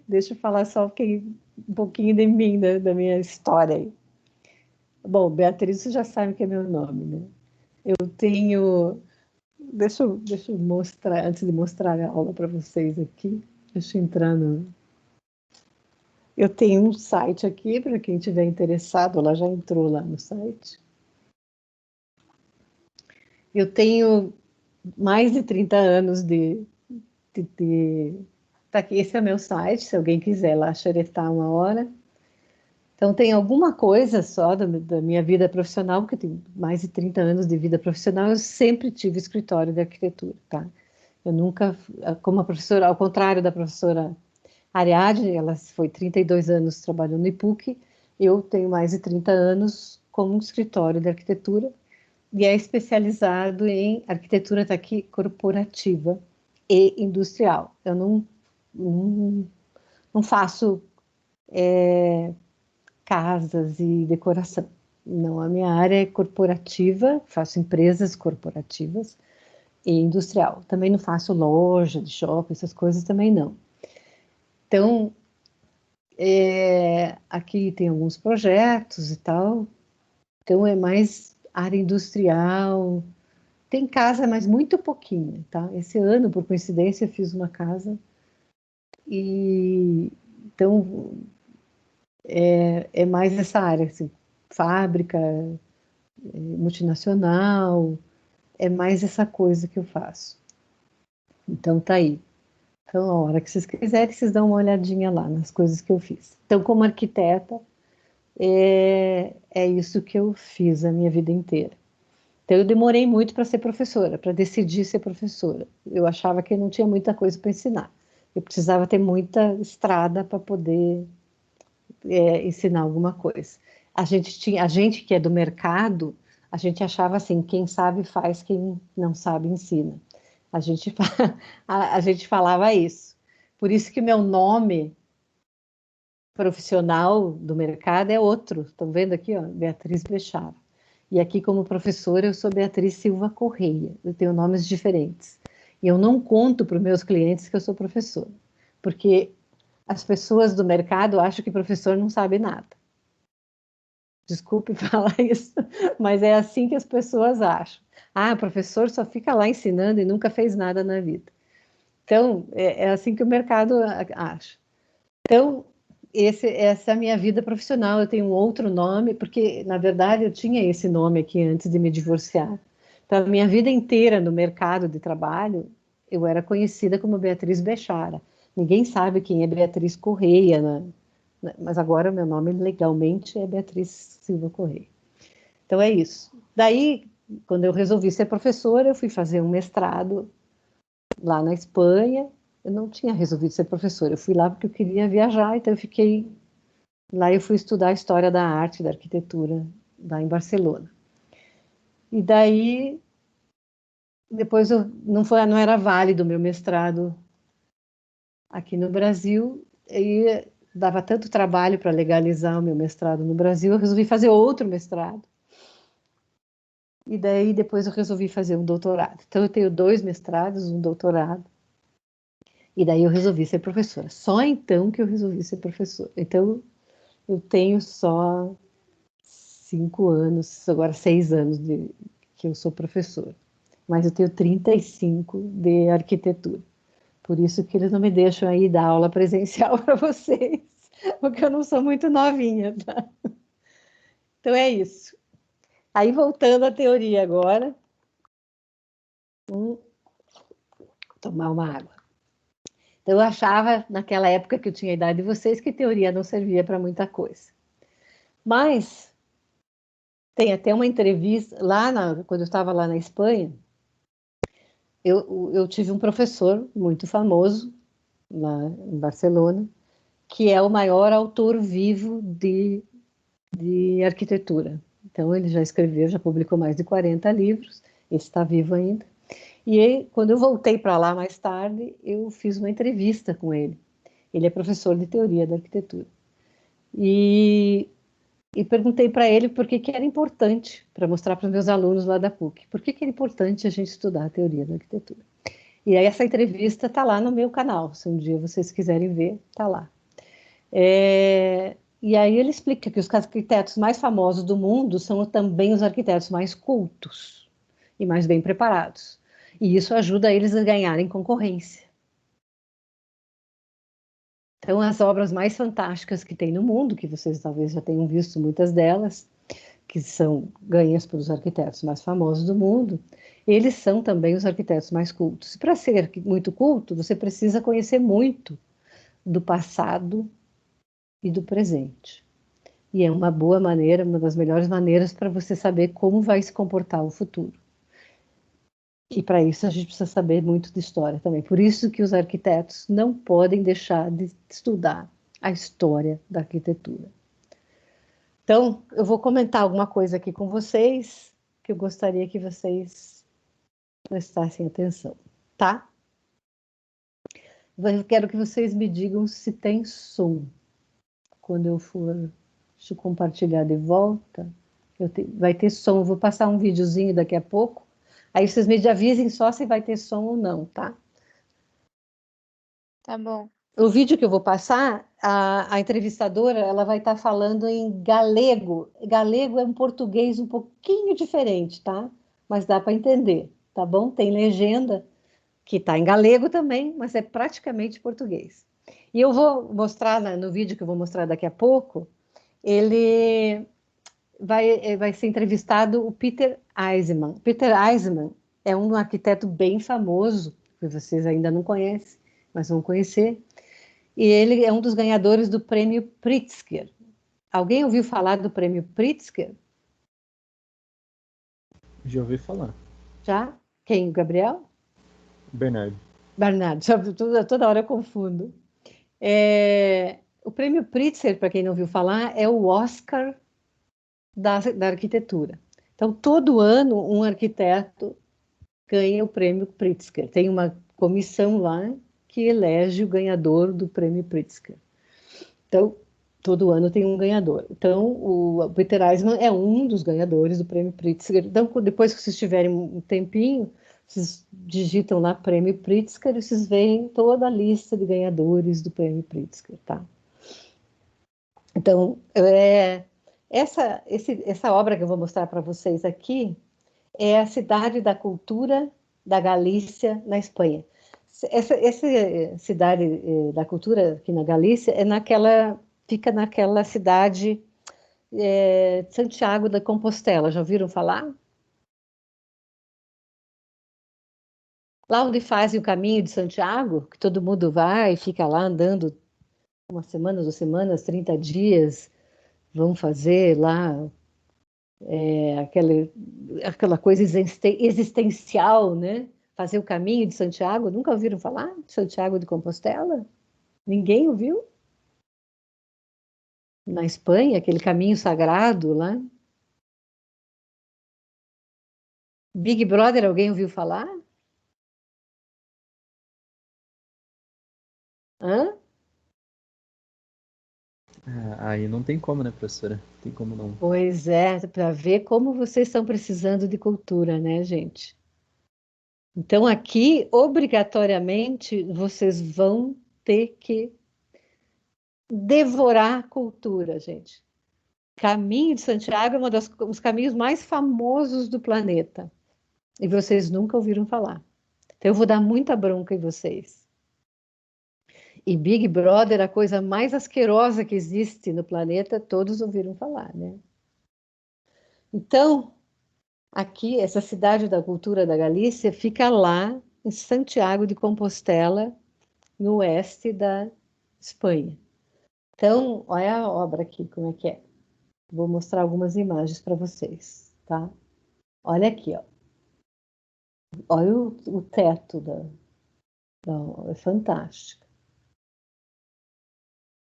Deixa eu falar só um pouquinho de mim, da minha história aí. Bom, Beatriz, você já sabe que é meu nome, né? Eu tenho... Deixa eu mostrar, antes de mostrar a aula para vocês aqui, deixa eu entrar no... Eu tenho um site aqui, para quem estiver interessado, ela já entrou lá no site. Eu tenho mais de 30 anos Tá aqui, esse é o meu site, se alguém quiser lá xeretar uma hora. Então, tem alguma coisa só da minha vida profissional, porque eu tenho mais de 30 anos de vida profissional, eu sempre tive escritório de arquitetura, tá? Eu nunca, como a professora, ao contrário da professora Ariadne, ela foi 32 anos trabalhando no IPUC, eu tenho mais de 30 anos como um escritório de arquitetura, e é especializado em arquitetura, tá aqui, corporativa e industrial. Eu não faço casas e decoração. Não, a minha área é corporativa, faço empresas corporativas e industrial. Também não faço loja de shopping, essas coisas também não. Então, aqui tem alguns projetos e tal, então é mais área industrial. Tem casa, mas muito pouquinho, tá? Esse ano, por coincidência, eu fiz uma casa e então é mais essa área, assim, fábrica, multinacional, é mais essa coisa que eu faço. Então tá aí. Então, a hora que vocês quiserem, vocês dão uma olhadinha lá nas coisas que eu fiz. Então, como arquiteta, é isso que eu fiz a minha vida inteira. Então, eu demorei muito para ser professora, para decidir ser professora. Eu achava que eu não tinha muita coisa para ensinar. Eu precisava ter muita estrada para poder ensinar alguma coisa. A gente que é do mercado, a gente achava assim, quem sabe faz, quem não sabe ensina. A gente, a gente falava isso. Por isso que meu nome profissional do mercado é outro. Estão vendo aqui, ó, Beatriz Bechara. E aqui, como professora, eu sou Beatriz Silva Correia. Eu tenho nomes diferentes. E eu não conto para os meus clientes que eu sou professora, porque as pessoas do mercado acham que professor não sabe nada. Desculpe falar isso, mas é assim que as pessoas acham. Ah, professor só fica lá ensinando e nunca fez nada na vida. Então, é assim que o mercado acha. Então, essa é a minha vida profissional. Eu tenho um outro nome, porque, na verdade, eu tinha esse nome aqui antes de me divorciar. Então, a minha vida inteira no mercado de trabalho, eu era conhecida como Beatriz Bechara. Ninguém sabe quem é Beatriz Correia, né? Mas agora o meu nome legalmente é Beatriz Silva Correia. Então, é isso. Daí, quando eu resolvi ser professora, eu fui fazer um mestrado lá na Espanha. Eu não tinha resolvido ser professora, eu fui lá porque eu queria viajar, então eu fiquei lá. Eu fui estudar a história da arte, da arquitetura, lá em Barcelona. E daí, depois não era válido o meu mestrado aqui no Brasil, e dava tanto trabalho para legalizar o meu mestrado no Brasil, eu resolvi fazer outro mestrado. E daí, depois eu resolvi fazer um doutorado. Então, eu tenho 2 mestrados, um doutorado. E daí eu resolvi ser professora. Só então que eu resolvi ser professora. Então, eu tenho só 5 anos, agora 6 anos que eu sou professora. Mas eu tenho 35 de arquitetura. Por isso que eles não me deixam aí dar aula presencial para vocês, porque eu não sou muito novinha, tá? Então é isso. Aí, voltando à teoria agora. Tomar uma água. Então, eu achava, naquela época que eu tinha a idade de vocês, que teoria não servia para muita coisa. Mas, tem até uma entrevista, quando eu estava lá na Espanha, eu tive um professor muito famoso, lá em Barcelona, que é o maior autor vivo de arquitetura. Então, ele já escreveu, já publicou mais de 40 livros, esse está vivo ainda. E aí, quando eu voltei para lá mais tarde, eu fiz uma entrevista com ele. Ele é professor de teoria da arquitetura. E e perguntei para ele por que era importante, para mostrar para os meus alunos lá da PUC, por que era importante a gente estudar a teoria da arquitetura. E aí essa entrevista está lá no meu canal, se um dia vocês quiserem ver, está lá. E aí ele explica que os arquitetos mais famosos do mundo são também os arquitetos mais cultos e mais bem preparados. E isso ajuda eles a ganharem concorrência. Então, as obras mais fantásticas que tem no mundo, que vocês talvez já tenham visto muitas delas, que são ganhas pelos arquitetos mais famosos do mundo, eles são também os arquitetos mais cultos. E para ser muito culto, você precisa conhecer muito do passado e do presente. E é uma boa maneira, uma das melhores maneiras para você saber como vai se comportar o futuro. E para isso a gente precisa saber muito de história também. Por isso que os arquitetos não podem deixar de estudar a história da arquitetura. Então, eu vou comentar alguma coisa aqui com vocês, que eu gostaria que vocês prestassem atenção, tá? Eu quero que vocês me digam se tem som. Quando eu for, deixa eu compartilhar de volta, vai ter som. Eu vou passar um videozinho daqui a pouco. Aí vocês me avisem só se vai ter som ou não, tá? Tá bom. O vídeo que eu vou passar, a entrevistadora, ela vai estar falando em galego. Galego é um português um pouquinho diferente, tá? Mas dá para entender, tá bom? Tem legenda que está em galego também, mas é praticamente português. E eu vou mostrar no vídeo que eu vou mostrar daqui a pouco, ele vai ser entrevistado o Peter Eisenman. Peter Eisenman é um arquiteto bem famoso, que vocês ainda não conhecem, mas vão conhecer. E ele é um dos ganhadores do prêmio Pritzker. Alguém ouviu falar do prêmio Pritzker? Já ouvi falar. Já? Quem? Gabriel? Bernardo. Bernardo, toda hora eu confundo. O prêmio Pritzker, para quem não ouviu falar, é o Oscar da arquitetura. Então, todo ano, um arquiteto ganha o prêmio Pritzker. Tem uma comissão lá que elege o ganhador do prêmio Pritzker. Então, todo ano tem um ganhador. Então, o Peter Eisenman é um dos ganhadores do prêmio Pritzker. Então, depois que vocês tiverem um tempinho, vocês digitam lá prêmio Pritzker e vocês veem toda a lista de ganhadores do prêmio Pritzker, tá? Então, essa obra que eu vou mostrar para vocês aqui é a Cidade da Cultura da Galícia, na Espanha. Essa Cidade da Cultura aqui na Galícia fica naquela cidade de Santiago da Compostela. Já ouviram falar? Lá onde fazem o caminho de Santiago, que todo mundo vai e fica lá andando uma semana, 2 semanas, 30 dias, vão fazer lá aquela coisa existencial, né? Fazer o caminho de Santiago. Nunca ouviram falar de Santiago de Compostela? Ninguém ouviu? Na Espanha, aquele caminho sagrado lá. Big Brother, alguém ouviu falar? Hã? Aí não tem como, né, professora? Tem como não. Pois é, para ver como vocês estão precisando de cultura, né, gente? Então, aqui, obrigatoriamente, vocês vão ter que devorar a cultura, gente. Caminho de Santiago é um dos caminhos mais famosos do planeta. E vocês nunca ouviram falar. Então, eu vou dar muita bronca em vocês. E Big Brother, a coisa mais asquerosa que existe no planeta, todos ouviram falar, né? Então, aqui, essa cidade da cultura da Galícia fica lá em Santiago de Compostela, no oeste da Espanha. Então, olha a obra aqui, como é que é. Vou mostrar algumas imagens para vocês, tá? Olha aqui, ó. Olha o teto é fantástico.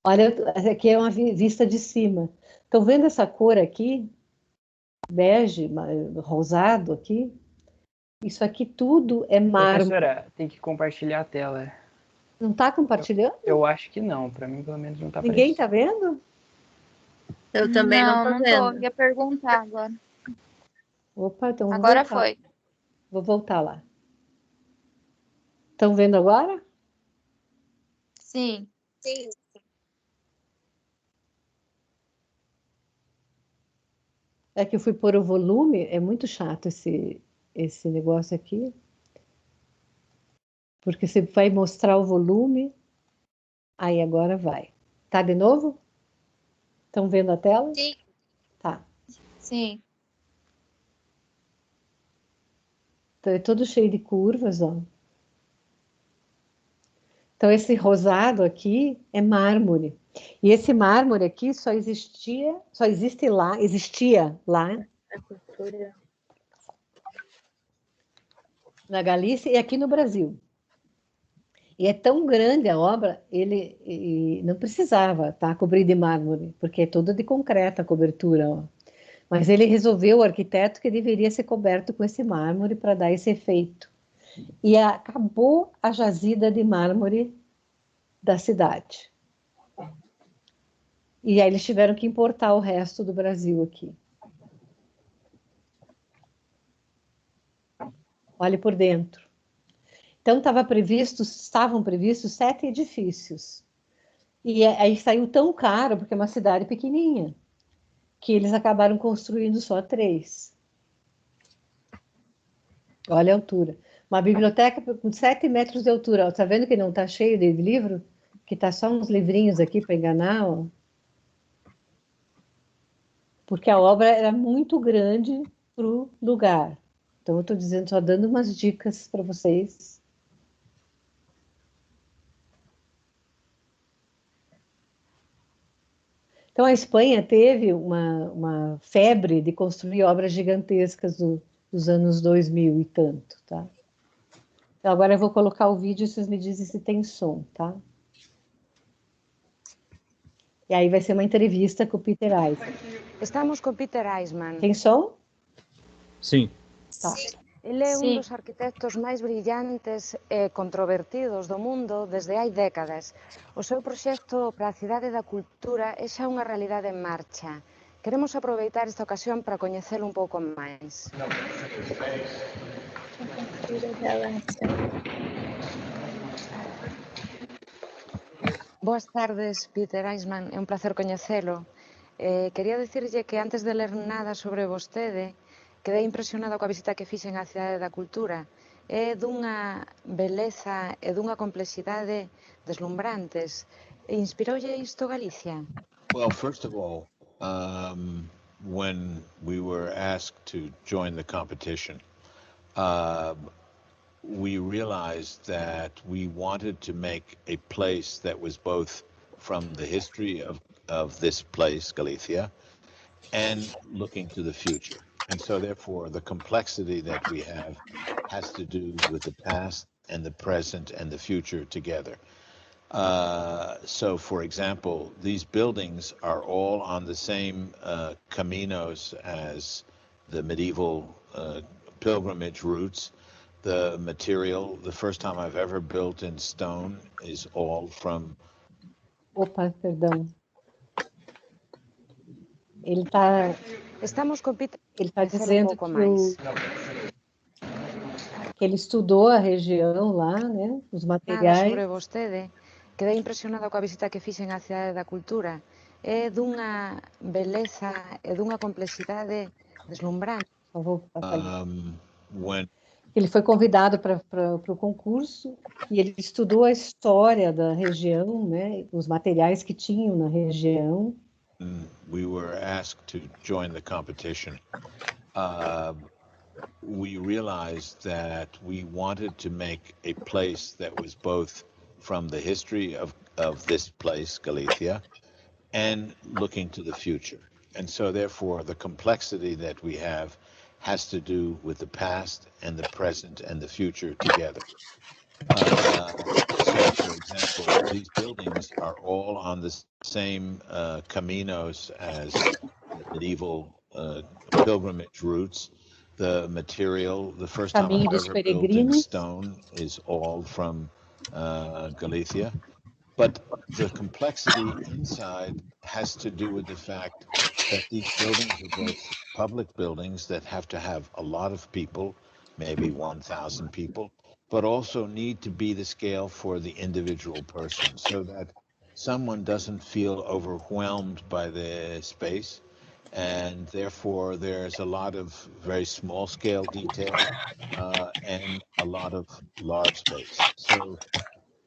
Olha, aqui é uma vista de cima. Estão vendo essa cor aqui? Bege, rosado aqui? Isso aqui tudo é mármore. Professora, tem que compartilhar a tela. Não está compartilhando? Eu acho que não, para mim pelo menos não está Ninguém aparecendo. está vendo? Eu também não tô não tô. vendo. Ia perguntar agora. Opa, então vou Agora voltar. foi. Vou voltar lá. Estão vendo agora? Sim. Sim. É que eu fui pôr o volume, é muito chato esse negócio aqui. Porque você vai mostrar o volume, aí agora vai. Tá de novo? Estão vendo a tela? Sim. Tá. Sim. Então é todo cheio de curvas, ó. Então esse rosado aqui é mármore. E esse mármore aqui existia lá A cultura. na Galícia e aqui no Brasil. E é tão grande a obra, ele não precisava, tá, cobrir de mármore, porque é toda de concreto a cobertura, ó. Mas ele resolveu, o arquiteto, que deveria ser coberto com esse mármore para dar esse efeito. E acabou a jazida de mármore da cidade. E aí eles tiveram que importar o resto do Brasil aqui. Olhe por dentro. Então estavam previstos 7 edifícios. E aí saiu tão caro, porque é uma cidade pequenininha, que eles acabaram construindo só 3. Olha a altura. Uma biblioteca com 7 metros de altura. Está vendo que não está cheio de livro? Que está só uns livrinhos aqui para enganar, ó. Porque a obra era muito grande para o lugar. Então, eu estou dizendo, só dando umas dicas para vocês. Então, a Espanha teve uma febre de construir obras gigantescas dos anos 2000 e tanto, tá? Então, agora eu vou colocar o vídeo e vocês me dizem se tem som, tá? E aí vai ser uma entrevista com o Peter Eisman. Estamos con Peter Eisman. Tem som? Sim. Tá. Ele é un Sí. dos arquitectos máis brillantes e controvertidos do mundo desde hai décadas. O seu proxecto para a Cidade da Cultura é xa unha realidade en marcha. Queremos aproveitar esta ocasión para coñecelo un pouco máis. Boas tardes, Peter Eisman. É un placer coñecelo. Quería dicirlle que antes de ler nada sobre vostede, quedei impresionado coa visita que fixen á Cidade da Cultura. É dunha beleza e dunha complexidade deslumbrantes. Inspiroulle isto Galicia? Well, first of all, when we were asked to join the competition, we realized that we wanted to make a place that was both from the history of this place, Galicia, and looking to the future. And so therefore the complexity that we have has to do with the past and the present and the future together. So for example, these buildings are all on the same caminos as the medieval pilgrimage routes. The material, the first time I've ever built in stone, is all from... Opa, perdão. Ele está Estamos con Peter dizendo pouco máis. que ele estudou a região lá, né? Os Nada materiais. sobre vostede. Quedei impresionado coa visita que fixen á Cidade da Cultura. É dunha beleza e dunha complexidade deslumbrante. Só vou passar ali. when Ele foi convidado para o concurso e ele estudou a história da região, né? Os materiais que tinham na região. we were asked to join the competition, we realized that we wanted to make a place that was both from the history of this place, Galicia, and looking to the future. And so therefore the complexity that we have has to do with the past and the present and the future together. So for example, these buildings are all on the same caminos as medieval pilgrimage routes. The material, the first time Caminho I've dos ever built in Peregrinos. stone, is all from Galicia. But the complexity inside has to do with the fact that these buildings are both public buildings that have to have a lot of people, maybe 1,000 people, but also need to be the scale for the individual person so that someone doesn't feel overwhelmed by the space. And therefore, there's a lot of very small scale detail and a lot of large space. So,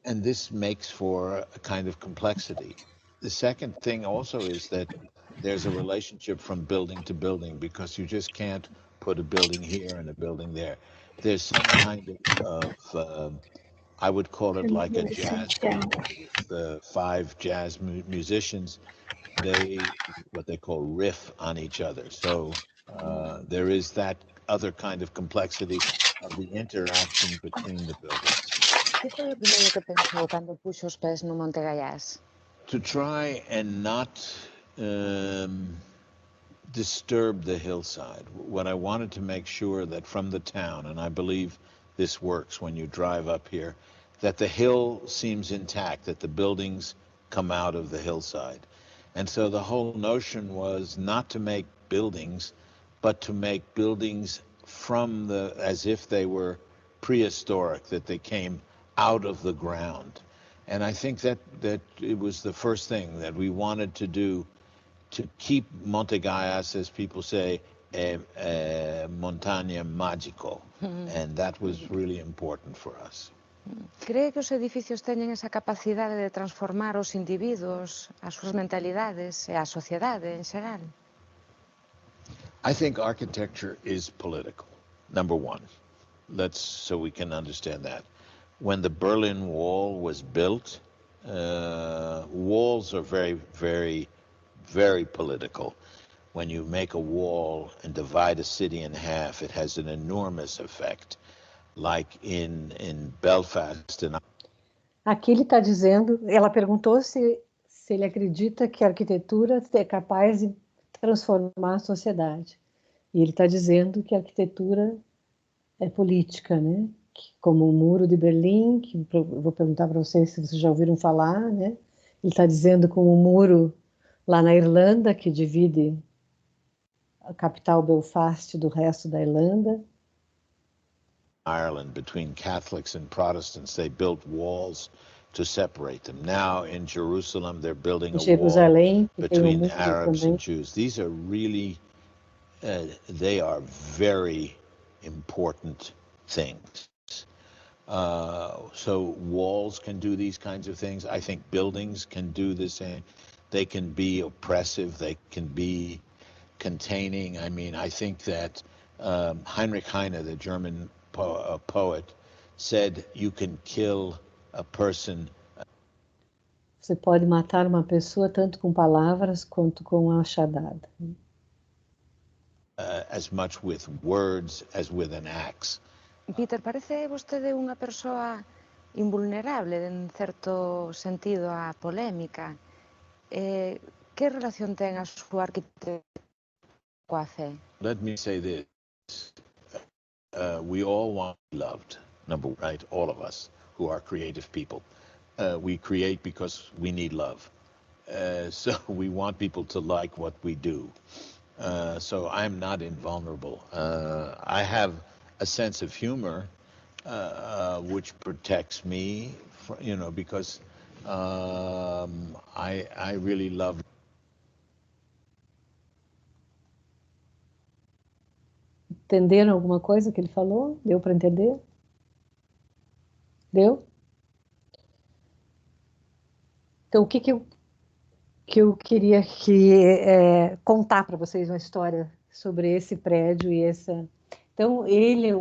and this makes for a kind of complexity. The second thing also is that there's a relationship from building to building because you just can't put a building here and a building there. There's some kind of I would call it like a jazz band. The five jazz musicians, they what they call riff on each other. So there is that other kind of complexity of the interaction between the buildings. Que foi o primeiro que pensou cando puxo os pés no Monte Gaiás? To try and not disturb the hillside. What I wanted to make sure that from the town, and I believe this works when you drive up here, that the hill seems intact, that the buildings come out of the hillside. And so the whole notion was not to make buildings, but to make buildings from the, as if they were prehistoric, that they came out of the ground. And I think that it was the first thing that we wanted to do to keep Monte Gaiás, as people say, a montaña mágico. And that was really important for us. Cree que os edificios teñen esa capacidade de transformar os individuos, as súas mentalidades e a sociedade en xeral? I think architecture is political, number one. So we can understand that. When the Berlin Wall was built, walls are very, very, very political. When you make a wall and divide a city in half, it has an enormous effect. Like in Belfast. Aqui ele está dizendo, ela perguntou se ele acredita que a arquitetura é capaz de transformar a sociedade. E ele está dizendo que a arquitetura é política, né? Como o Muro de Berlim, que eu vou perguntar para vocês se vocês já ouviram falar, né? Ele está dizendo como o muro lá na Irlanda, que divide a capital Belfast do resto da Irlanda. Ireland, between Catholics and Protestants, they built walls to separate them. Now in Jerusalem, they're building a wall between Arabs and Jews. These are really, they are very important things. So walls can do these kinds of things. I think buildings can do the same. They can be oppressive. They can be containing. I mean, I think that Heinrich Heine, the German poet, said you can kill a person. Você pode matar uma pessoa tanto com palavras quanto com uma machadada. As much with words as with an axe. Peter, parece vostede unha persoa invulnerable en certo sentido á polémica. Que relación ten a súa arquitectura coa fe? Let me say this. We all want to be loved, right? All of us who are creative people. We create because we need love. So we want people to like what we do. So I'm not invulnerable. I have a sense of humor which protects me, because I really love. Entenderam alguma coisa que ele falou? Deu para entender? Deu? Então, o que eu queria contar para vocês uma história sobre esse prédio e essa... Então, ele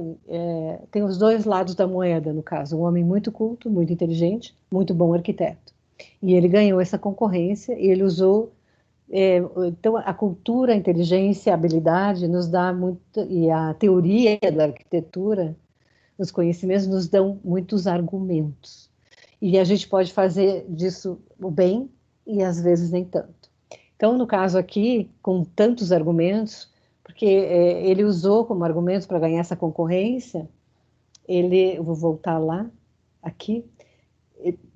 tem os dois lados da moeda, no caso. Um homem muito culto, muito inteligente, muito bom arquiteto. E ele ganhou essa concorrência e ele usou... então, a cultura, a inteligência, a habilidade nos dá muito... E a teoria da arquitetura, os conhecimentos nos dão muitos argumentos. E a gente pode fazer disso o bem e às vezes nem tanto. Então, no caso aqui, com tantos argumentos, porque ele usou como argumentos para ganhar essa concorrência, eu vou voltar lá, aqui,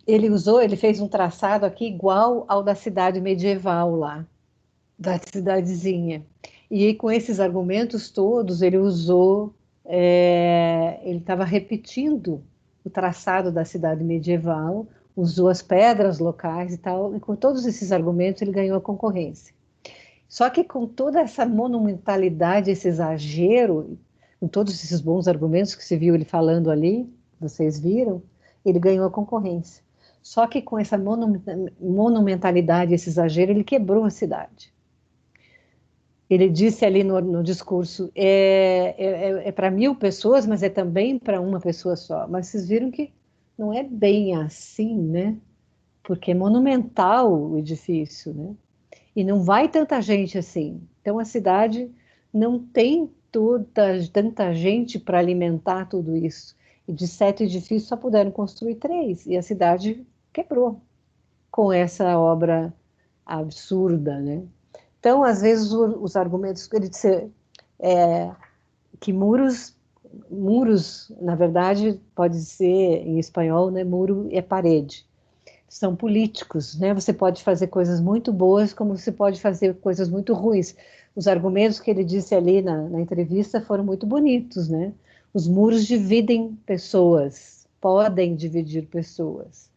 Ele fez um traçado aqui igual ao da cidade medieval lá, da cidadezinha. E com esses argumentos todos, ele usou, ele estava repetindo o traçado da cidade medieval, usou as pedras locais e tal, e com todos esses argumentos ele ganhou a concorrência. Só que com toda essa monumentalidade, esse exagero, com todos esses bons argumentos que se viu ele falando ali, vocês viram, ele ganhou a concorrência. Só que com essa monumentalidade, esse exagero, ele quebrou a cidade. Ele disse ali no discurso, é para 1.000 pessoas, mas é também para uma pessoa só. Mas vocês viram que não é bem assim, né? Porque é monumental o edifício, né? E não vai tanta gente assim. Então a cidade não tem tanta gente para alimentar tudo isso. E de 7 edifícios só puderam construir 3. E a cidade quebrou com essa obra absurda, né? Então, às vezes, os argumentos, ele disse que muros, na verdade, pode ser em espanhol, né? Muro é parede. São políticos, né? Você pode fazer coisas muito boas, como você pode fazer coisas muito ruins. Os argumentos que ele disse ali na entrevista foram muito bonitos, né? Os muros dividem pessoas, podem dividir pessoas.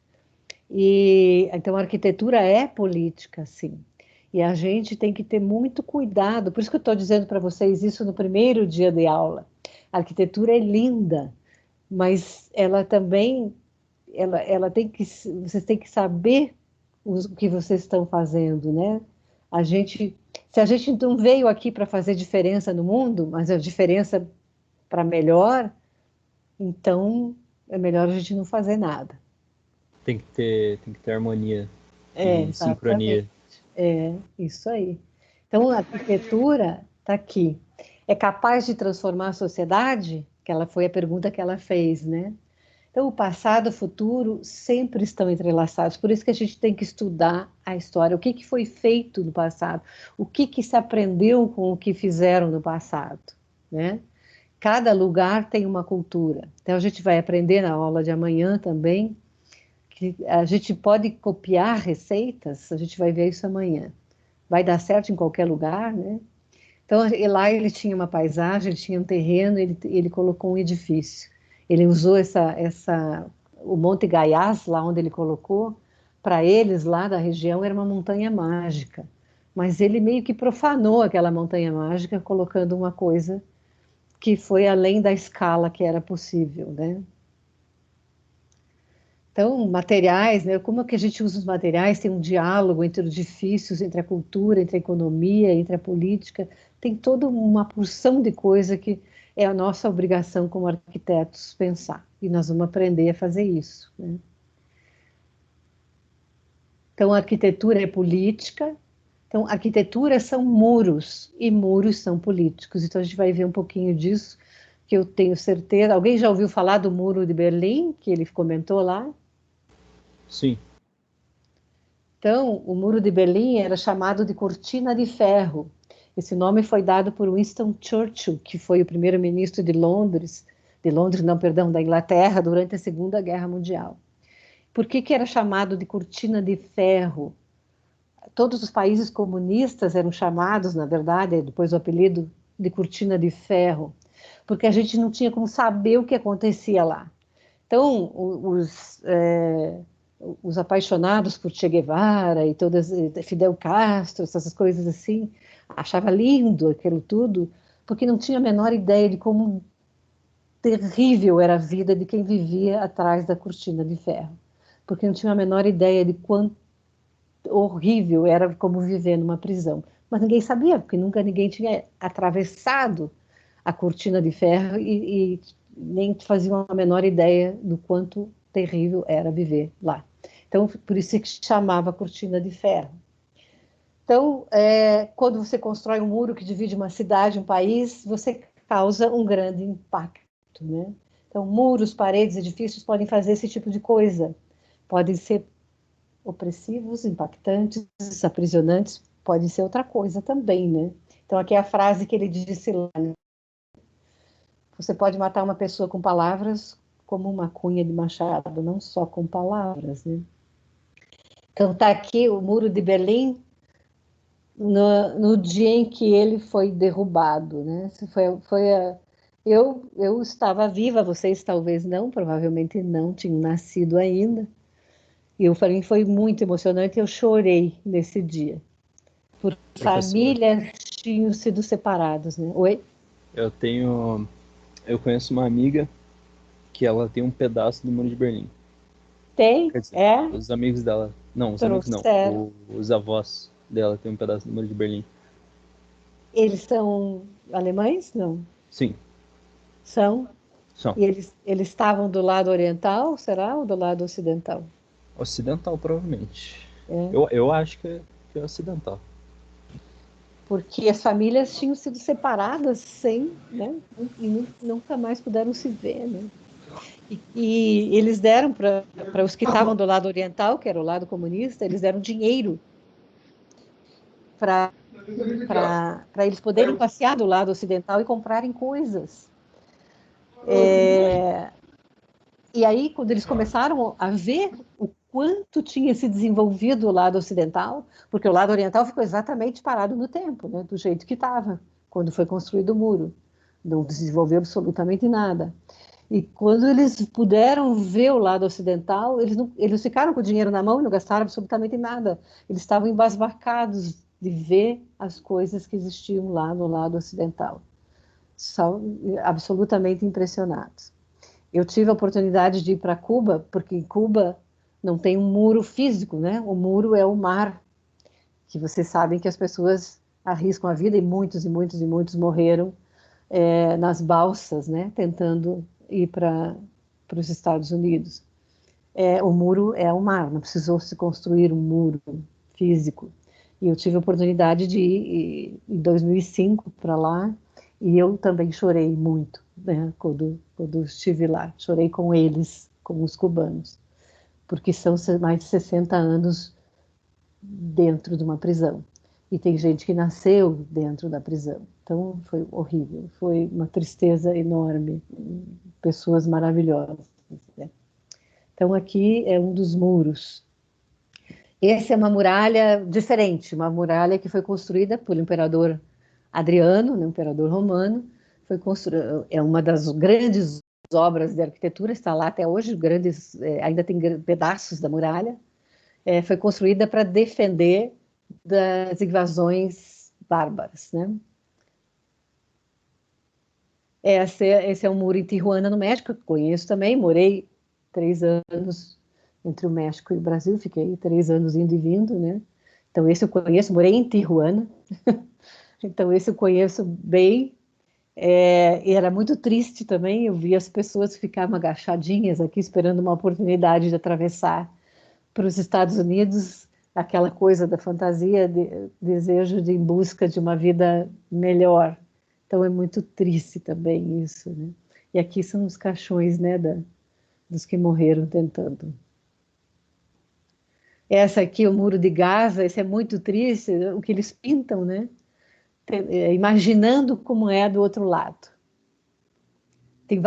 E então a arquitetura é política, sim. E a gente tem que ter muito cuidado. Por isso que eu estou dizendo para vocês isso no primeiro dia de aula. A arquitetura é linda, mas ela também, ela tem que, vocês têm que saber o que vocês estão fazendo, né? Se a gente não veio aqui para fazer diferença no mundo, mas a diferença para melhor, então é melhor a gente não fazer nada. Tem que ter harmonia e Exatamente. sincronia. É, isso aí. Então, a arquitetura está aqui. É capaz de transformar a sociedade? Que foi a pergunta que ela fez, né? Então, o passado e o futuro sempre estão entrelaçados. Por isso que a gente tem que estudar a história. O que foi feito no passado? O que se aprendeu com o que fizeram no passado, né? Cada lugar tem uma cultura. Então, a gente vai aprender na aula de amanhã também que a gente pode copiar receitas, a gente vai ver isso amanhã. Vai dar certo em qualquer lugar, né? Então, lá ele tinha uma paisagem, ele tinha um terreno, ele colocou um edifício. Ele usou o Monte Gaiás, lá onde ele colocou, para eles lá da região era uma montanha mágica. Mas ele meio que profanou aquela montanha mágica, colocando uma coisa que foi além da escala que era possível, né? Então, materiais, né? Como é que a gente usa os materiais? Tem um diálogo entre os edifícios, entre a cultura, entre a economia, entre a política. Tem toda uma porção de coisa que é a nossa obrigação como arquitetos pensar. E nós vamos aprender a fazer isso, né? Então, a arquitetura é política. Então, arquitetura são muros e muros são políticos. Então, a gente vai ver um pouquinho disso, que eu tenho certeza. Alguém já ouviu falar do Muro de Berlim, que ele comentou lá? Sim. Então, o Muro de Berlim era chamado de Cortina de Ferro. Esse nome foi dado por Winston Churchill, que foi o primeiro-ministro da Inglaterra durante a Segunda Guerra Mundial. Por que era chamado de Cortina de Ferro? Todos os países comunistas eram chamados, na verdade, depois o apelido de Cortina de Ferro, porque a gente não tinha como saber o que acontecia lá. Então, os apaixonados por Che Guevara e Fidel Castro, essas coisas assim, achava lindo aquilo tudo, porque não tinha a menor ideia de como terrível era a vida de quem vivia atrás da cortina de ferro, porque não tinha a menor ideia de quanto horrível era como viver numa prisão. Mas ninguém sabia, porque nunca ninguém tinha atravessado a cortina de ferro e nem faziam a menor ideia do quanto terrível era viver lá. Então, por isso que se chamava cortina de ferro. Então, quando você constrói um muro que divide uma cidade, um país, você causa um grande impacto, né? Então, muros, paredes, edifícios podem fazer esse tipo de coisa. Podem ser opressivos, impactantes, aprisionantes, podem ser outra coisa também, né? Então, aqui é a frase que ele disse lá, né? Você pode matar uma pessoa com palavras, como uma cunha de Machado, não só com palavras, né? Então está aqui o Muro de Berlim no dia em que ele foi derrubado, né? Eu estava viva, vocês talvez não, provavelmente não tinham nascido ainda. E para mim foi muito emocionante, eu chorei nesse dia. Por famílias tinham sido separadas, né? Oi? Eu conheço uma amiga que ela tem um pedaço do Muro de Berlim. Tem? Quer dizer, É? os amigos dela. Não, os amigos não. Trouxeram. Os avós dela têm um pedaço do Muro de Berlim. Eles são alemães? Não. Sim, São? são. E eles estavam do lado oriental, será? Ou do lado ocidental? Ocidental, provavelmente. É. Eu acho que é ocidental. Porque as famílias tinham sido separadas sem, né? E nunca mais puderam se ver, né? E eles deram para os que estavam do lado oriental, que era o lado comunista, eles deram dinheiro para eles poderem passear do lado ocidental e comprarem coisas. E aí, quando eles começaram a ver o quanto tinha se desenvolvido o lado ocidental, porque o lado oriental ficou exatamente parado no tempo, né, do jeito que estava, quando foi construído o muro. Não desenvolveu absolutamente nada. E quando eles puderam ver o lado ocidental, eles ficaram com o dinheiro na mão e não gastaram absolutamente nada. Eles estavam embasbacados de ver as coisas que existiam lá no lado ocidental. Absolutamente impressionados. Eu tive a oportunidade de ir para Cuba, porque em Cuba não tem um muro físico, né? O muro é o mar, que vocês sabem que as pessoas arriscam a vida, e muitos e muitos e muitos morreram nas balsas, né? Tentando ir para os Estados Unidos. O muro é o mar, não precisou se construir um muro físico. E eu tive a oportunidade de ir em 2005 para lá, e eu também chorei muito, né, quando estive lá. Chorei com eles, com os cubanos, porque são mais de 60 anos dentro de uma prisão. E tem gente que nasceu dentro da prisão. Então, foi horrível. Foi uma tristeza enorme. Pessoas maravilhosas, né? Então, aqui é um dos muros. Essa é uma muralha diferente, uma muralha que foi construída pelo imperador Adriano, né, imperador romano. É uma das grandes obras de arquitetura, está lá até hoje, ainda tem pedaços da muralha. Foi construída para defender das invasões bárbaras, né? Esse é um muro em Tijuana, no México, que conheço também. Morei 3 anos entre o México e o Brasil, fiquei 3 anos indo e vindo, né? Então, esse eu conheço, morei em Tijuana, então esse eu conheço bem. E era muito triste também, eu via as pessoas que ficavam agachadinhas aqui, esperando uma oportunidade de atravessar para os Estados Unidos, aquela coisa da fantasia, desejo de em busca de uma vida melhor. Então é muito triste também isso, né? E aqui são os caixões, né, dos que morreram tentando. Essa aqui, o Muro de Gaza, esse é muito triste, o que eles pintam, né? Imaginando como é do outro lado. Tem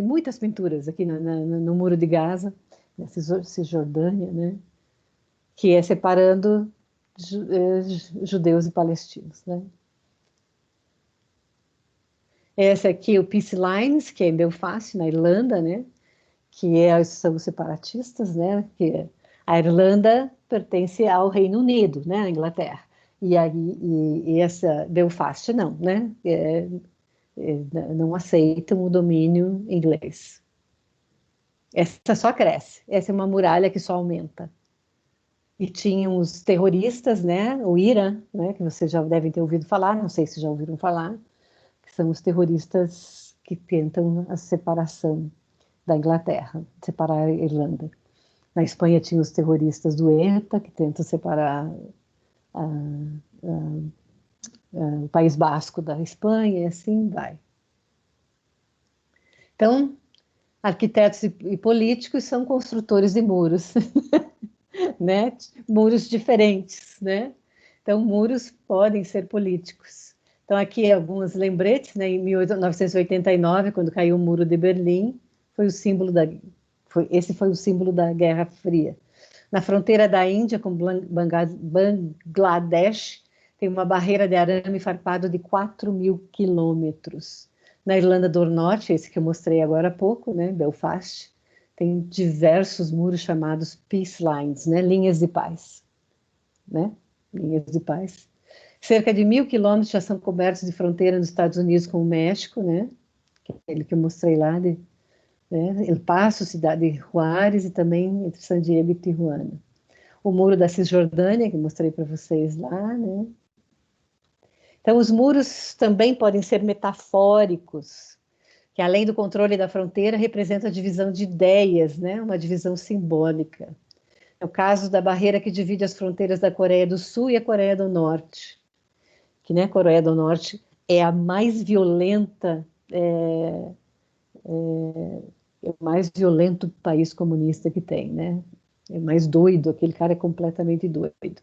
muitas pinturas aqui no Muro de Gaza, na Cisjordânia, né? Que é separando judeus e palestinos, né? Essa aqui é o Peace Lines, que é em Belfast, na Irlanda, né? São os separatistas, né? Que a Irlanda pertence ao Reino Unido, né? A Inglaterra. E essa Belfast não, né? Não aceitam o domínio inglês. Essa só cresce. Essa é uma muralha que só aumenta. E tinham os terroristas, né? O IRA, né? Que vocês já devem ter ouvido falar, não sei se já ouviram falar, que são os terroristas que tentam a separação da Inglaterra, separar a Irlanda. Na Espanha tinha os terroristas do ETA, que tentam separar o País Basco da Espanha, e assim vai. Então, arquitetos e políticos são construtores de muros, né? Muros diferentes, né? Então, muros podem ser políticos. Então, aqui alguns lembretes, né? Em 1989, quando caiu o Muro de Berlim, foi o símbolo esse foi o símbolo da Guerra Fria. Na fronteira da Índia com Bangladesh, tem uma barreira de arame farpado de 4.000 quilômetros. Na Irlanda do Norte, esse que eu mostrei agora há pouco, né, Belfast, tem diversos muros chamados peace lines, né, linhas de paz. Né, linhas de paz. Cerca de 1.000 quilômetros já são cobertos de fronteira nos Estados Unidos com o México, né, aquele que eu mostrei lá, né, El Paso, cidade de Juárez, e também entre San Diego e Tijuana. O muro da Cisjordânia, que eu mostrei para vocês lá, né. Então, os muros também podem ser metafóricos, que além do controle da fronteira, representa a divisão de ideias, né, uma divisão simbólica. É o caso da barreira que divide as fronteiras da Coreia do Sul e a Coreia do Norte, que, né, a Coreia do Norte é a mais violenta, é o mais violento país comunista que tem, né? É mais doido, aquele cara é completamente doido.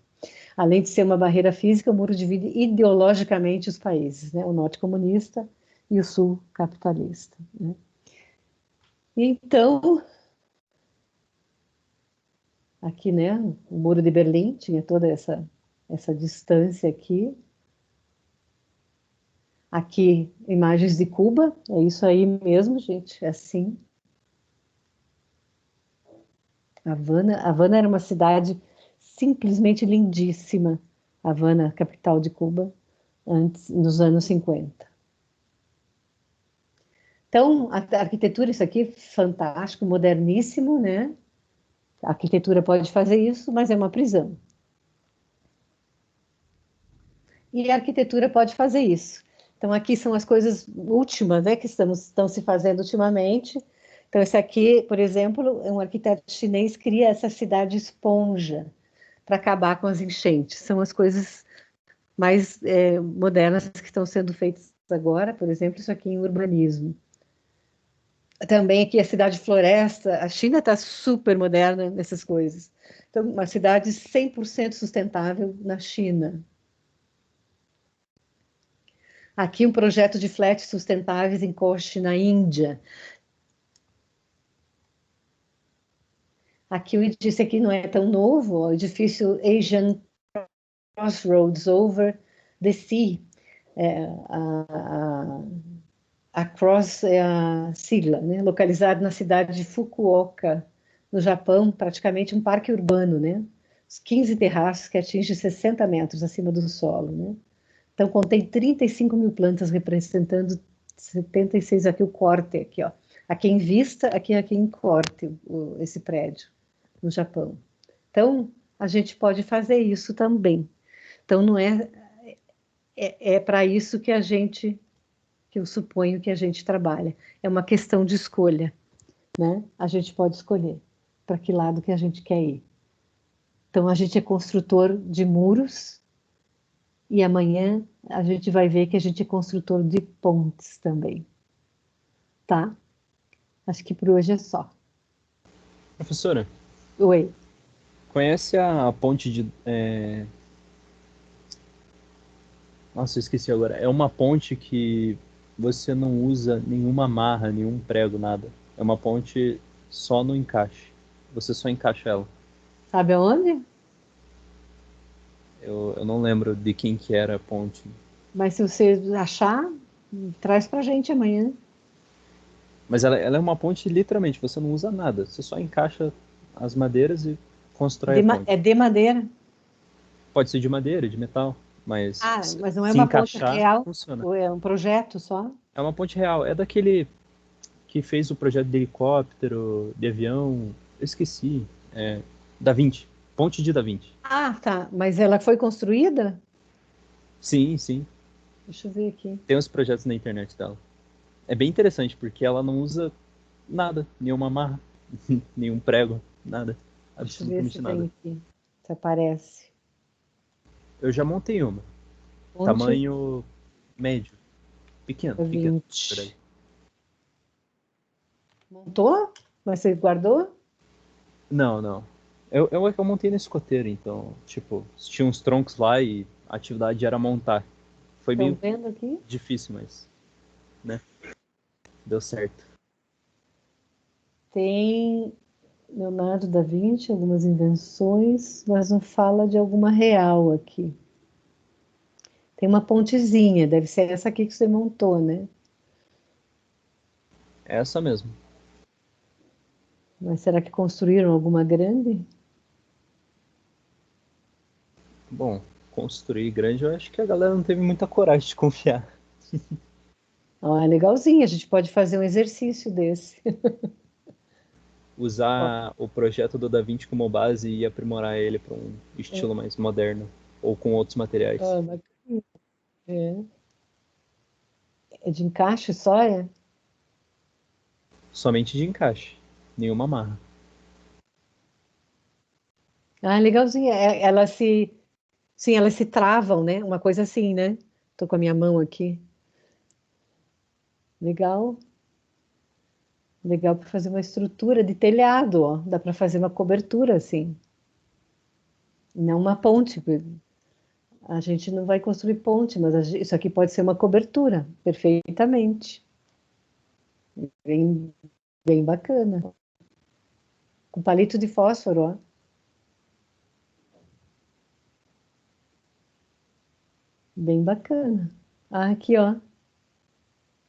Além de ser uma barreira física, o muro divide ideologicamente os países, né? O norte comunista e o sul capitalista, né? Então, aqui, né, o muro de Berlim tinha toda essa distância aqui. Aqui, imagens de Cuba, é isso aí mesmo, gente, é assim. Havana era uma cidade simplesmente lindíssima, Havana, capital de Cuba, nos anos 50. Então, a arquitetura, isso aqui, fantástico, moderníssimo, né? A arquitetura pode fazer isso, mas é uma prisão. E a arquitetura pode fazer isso. Então, aqui são as coisas últimas, né, que estão se fazendo ultimamente. Então, esse aqui, por exemplo, um arquiteto chinês cria essa cidade esponja para acabar com as enchentes. São as coisas mais modernas que estão sendo feitas agora, por exemplo, isso aqui em urbanismo. Também aqui a cidade floresta, a China está super moderna nessas coisas. Então, uma cidade 100% sustentável na China. Aqui um projeto de flats sustentáveis em Kochi, na Índia. Aqui o edifício aqui não é tão novo, o edifício Asian Crossroads over the Sea. A Cross é a sigla, né? Localizado na cidade de Fukuoka, no Japão, praticamente um parque urbano, né? Os 15 terraços que atingem 60 metros acima do solo, né? Então, contém 35.000 plantas, representando 76 aqui, o corte, aqui, ó. Aqui em vista, aqui em corte, esse prédio, no Japão. Então, a gente pode fazer isso também. Então, não é para isso que eu suponho que a gente trabalha. É uma questão de escolha, né? A gente pode escolher para que lado que a gente quer ir. Então, a gente é construtor de muros, e amanhã a gente vai ver que a gente é construtor de pontes também. Tá? Acho que por hoje é só. Professora, Oi. conhece a ponte de... Nossa, eu esqueci agora. É uma ponte que você não usa nenhuma amarra, nenhum prego, nada. É uma ponte só no encaixe. Você só encaixa ela. Sabe aonde? Eu não lembro de quem que era a ponte. Mas se você achar, traz pra gente amanhã. Mas ela é uma ponte, literalmente, você não usa nada. Você só encaixa as madeiras e constrói a ponte. É de madeira? Pode ser de madeira, de metal, mas mas não é se uma encaixar, ponte real? funciona. Ou é um projeto só? É uma ponte real. É daquele que fez o projeto de helicóptero, de avião. Eu esqueci. Da Vinci. Ponte de Da Vinci. Ah, tá. Mas ela foi construída? Sim, sim. Deixa eu ver aqui. Tem os projetos na internet dela. É bem interessante, porque ela não usa nada. Nenhuma amarra, nenhum prego, nada. Absolutamente nada. Deixa eu ver se tem aqui. Se aparece. Eu já montei uma. Onde? Tamanho médio. Pequeno. 20. Montou? Mas você guardou? Não. Eu montei no escoteiro, então, tipo, tinha uns troncos lá e a atividade era montar. Foi meio vendo aqui? difícil, mas, né, deu certo. Tem Leonardo da Vinci, algumas invenções, mas não fala de alguma real aqui. Tem uma pontezinha, deve ser essa aqui que você montou, né? É essa mesmo. Mas será que construíram alguma grande? Bom, construir grande, eu acho que a galera não teve muita coragem de confiar. É legalzinho, a gente pode fazer um exercício desse. Usar o projeto do Da Vinci como base e aprimorar ele para um estilo mais moderno, ou com outros materiais. Bacana. É. É de encaixe só, é? Somente de encaixe, nenhuma amarra. Legalzinho. Sim, elas se travam, né? Uma coisa assim, né? Tô com a minha mão aqui. Legal. Legal para fazer uma estrutura de telhado, ó. Dá para fazer uma cobertura assim. Não uma ponte. A gente não vai construir ponte, mas isso aqui pode ser uma cobertura, perfeitamente. Bem, bem bacana. Com palito de fósforo, ó. Bem bacana. Aqui, ó.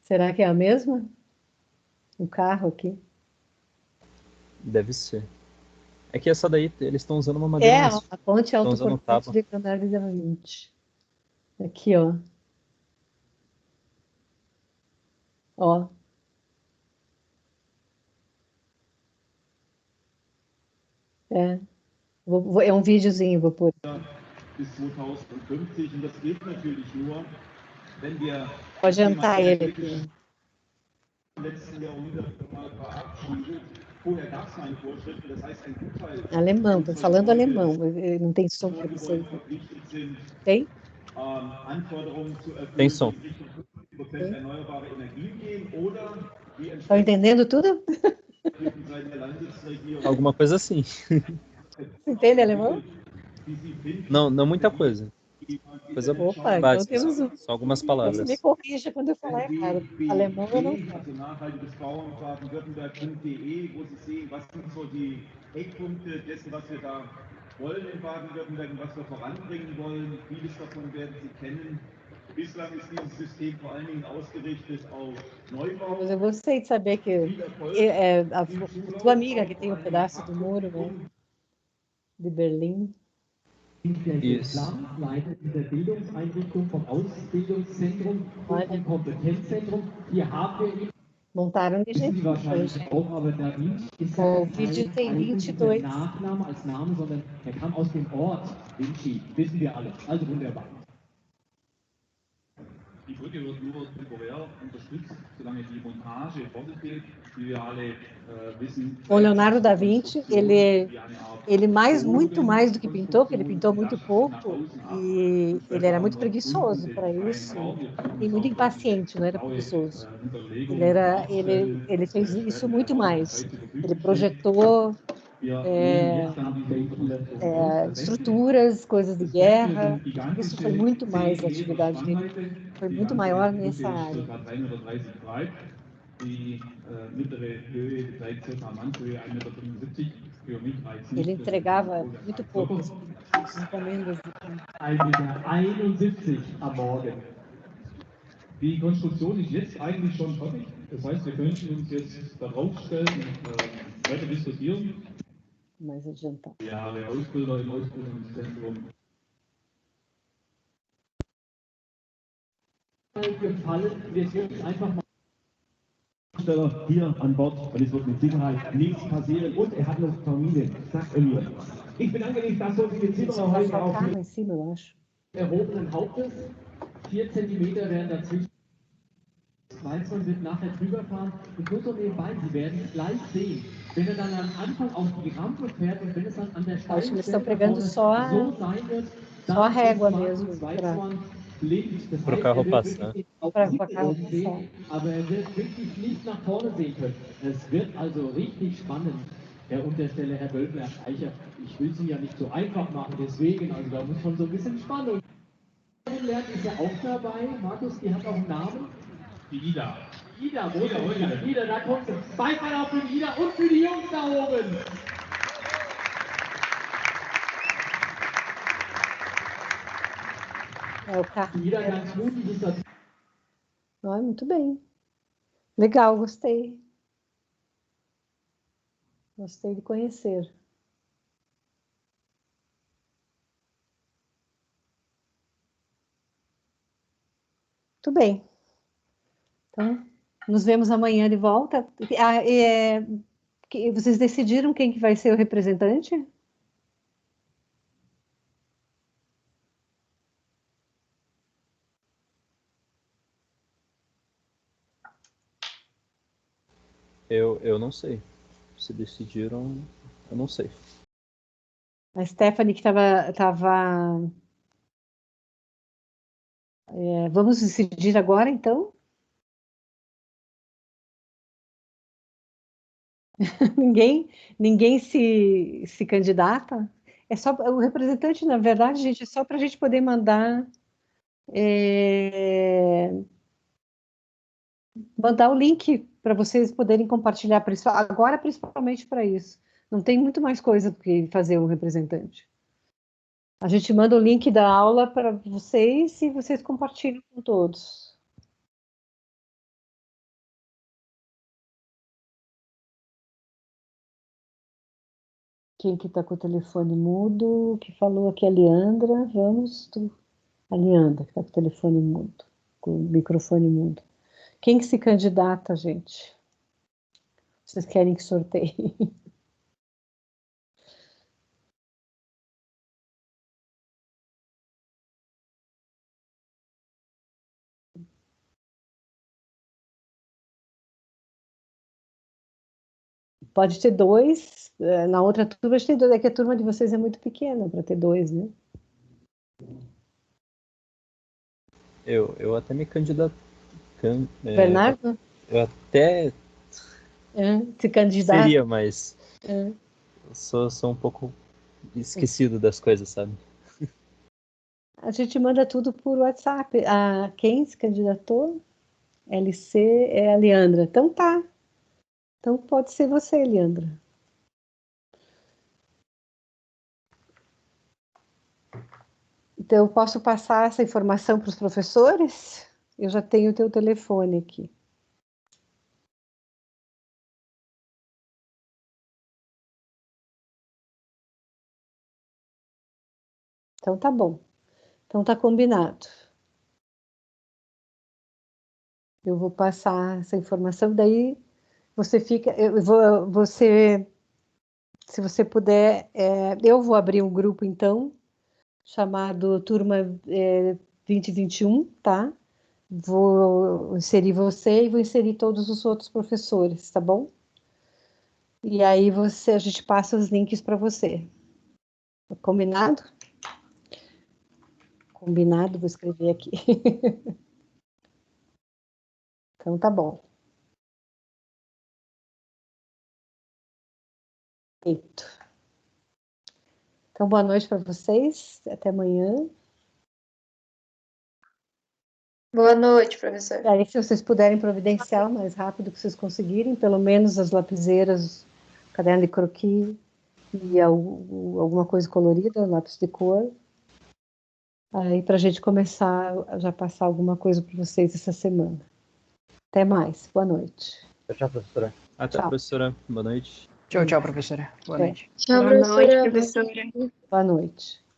Será que é a mesma? O carro aqui. Deve ser. É que essa daí, eles estão usando uma madeira mais... A ponte Estão usando autoportante tábua. de Leonardo da Vinci. Aqui, ó. Ó. É. É um videozinho, vou pôr. Bis 2050 und das geht natürlich nur, wenn wir Pode jantar ele aqui. im letzten Jahrhundert mal verabschiedet. Vorher gab es keine Vorschriften, das heißt ein Gutteil Alemão, tô falando alemão. Não tem som para vocês. Tem? Anforderungen zu Tem erfüllen, som. die in Richtung 50% erneuerbare Energien gehen oder die Estão entendendo tudo? entsprechenden Seiten der Landesregierung. Alguma coisa assim. Você entende alemão? Não, não muita coisa. Coisa Opa, então básica, temos um. só algumas Você me palavras. corrija quando eu falar errado. Alemão eu não falo. Also nachhaltigesbauern-baden-württemberg.de, wo Sie sehen, was sind so die Eckpunkte dessen, was wir da wollen in Baden-Württemberg und was wir voranbringen wollen. Vieles davon werden Sie kennen. Bislang ist dieses System vor allen Dingen ausgerichtet auf Neubau. Mas eu gostei de saber que a tua amiga que tem um pedaço do muro, né? De Berlim. Isso. Leitet dieser Bildungseinrichtung vom Ausbildungszentrum und vom Kompetenzzentrum. Hier haben wir Montaram de wissen Sie jeito wahrscheinlich hoje. auch, aber Da Vinci ist ja O kein vídeo tem eigentlicher 22. Nachname als Name, sondern er kam aus dem Ort Vinci, wissen wir alle. Also wunderbar. Die Brücke wird nur temporär unterstützt, solange die Montage fortgeht, wie wir alle wissen. O Leonardo da Vinci, ele muito mais do que pintou, porque ele pintou muito pouco, e ele era muito preguiçoso para isso, e muito impaciente, não era preguiçoso. Ele fez isso muito mais. Ele projetou estruturas, coisas de guerra. Isso foi muito mais, a atividade dele foi muito maior nessa área. Ele entregava muito pouco as encomendas. 1,71 Meter am Morgen. Die Konstruktion ist jetzt eigentlich schon fertig. Das heißt, wir könnten uns jetzt da draufstellen und weiter diskutieren. Mais adiantado. Ja, der Ausbilder im Ausbildungszentrum. Gefallen, wir sind einfach mal hier an Bord und es wird mit Sicherheit nichts passieren und er hat noch Familie, sagt er mir. Ich bedanke mich, dass so viele Zimmerer heute auf erhobenen Hauptes, 4 Zentimeter werden dazwischen. Weißmann wird nachher drüber fahren und nur so nebenbei, Sie werden es gleich sehen, wenn er dann am Anfang auf die Rampe fährt und wenn es dann an der Acho que eles estão pregando só a régua mesmo. Para o carro passar. Para o carro passar. Aber er wird wirklich nicht nach vorne sehen können. Es wird also richtig spannend. Herr Untersteller, Herr Wölfler-Eicher, ich will Sie ja nicht so einfach machen, deswegen, also da muss schon so ein bisschen Spannung. Lernt ist ja auch dabei. Markus, die hat auch einen Namen. Die Ida. Die Ida, wo ist die Ida? Da kommt sie. Beifall für die Ida und für die Jungs da oben. É o carro. Die Ida ganz mutig ist das. Muito bem. Legal, gostei. Gostei de conhecer. Muito bem. Então, nos vemos amanhã de volta. Vocês decidiram quem que vai ser o representante? Eu não sei. Se decidiram, eu não sei. A Stephanie que estava... vamos decidir agora, então? Ninguém se candidata? É só o representante, na verdade, gente, é só para a gente poder mandar mandar o link para vocês poderem compartilhar, agora principalmente para isso. Não tem muito mais coisa do que fazer o representante. A gente manda o link da aula para vocês e vocês compartilham com todos. Quem que está com o telefone mudo? Que falou aqui a Leandra. Vamos, a Leandra, que está com o telefone mudo, com o microfone mudo. Quem que se candidata, gente? Vocês querem que sorteie? Pode ter dois. Na outra turma, tem dois. É que a turma de vocês é muito pequena para ter dois, né? Eu até me candidato. Bernardo? Eu até se candidata. Seria, mas eu sou um pouco esquecido das coisas, sabe? A gente manda tudo por WhatsApp. Quem se candidatou? LC é a Leandra. Então tá. Então pode ser você, Leandra. Então eu posso passar essa informação para os professores? Eu já tenho o teu telefone aqui. Então tá bom. Então tá combinado. Eu vou passar essa informação, daí você fica... se você puder, eu vou abrir um grupo, então, chamado Turma 2021, tá? Vou inserir você e vou inserir todos os outros professores, tá bom? E aí a gente passa os links para você. Combinado? Combinado, vou escrever aqui. Então tá bom. Feito. Então, boa noite para vocês. Até amanhã. Boa noite, professor. Aí, se vocês puderem providenciar o mais rápido que vocês conseguirem, pelo menos as lapiseiras, caderno de croquis e alguma coisa colorida, lápis de cor. Aí, para a gente começar a já passar alguma coisa para vocês essa semana. Até mais. Boa noite. Tchau, professora. Até, professora. Boa noite. Tchau, professora. Boa noite. Tchau, professora. Boa noite.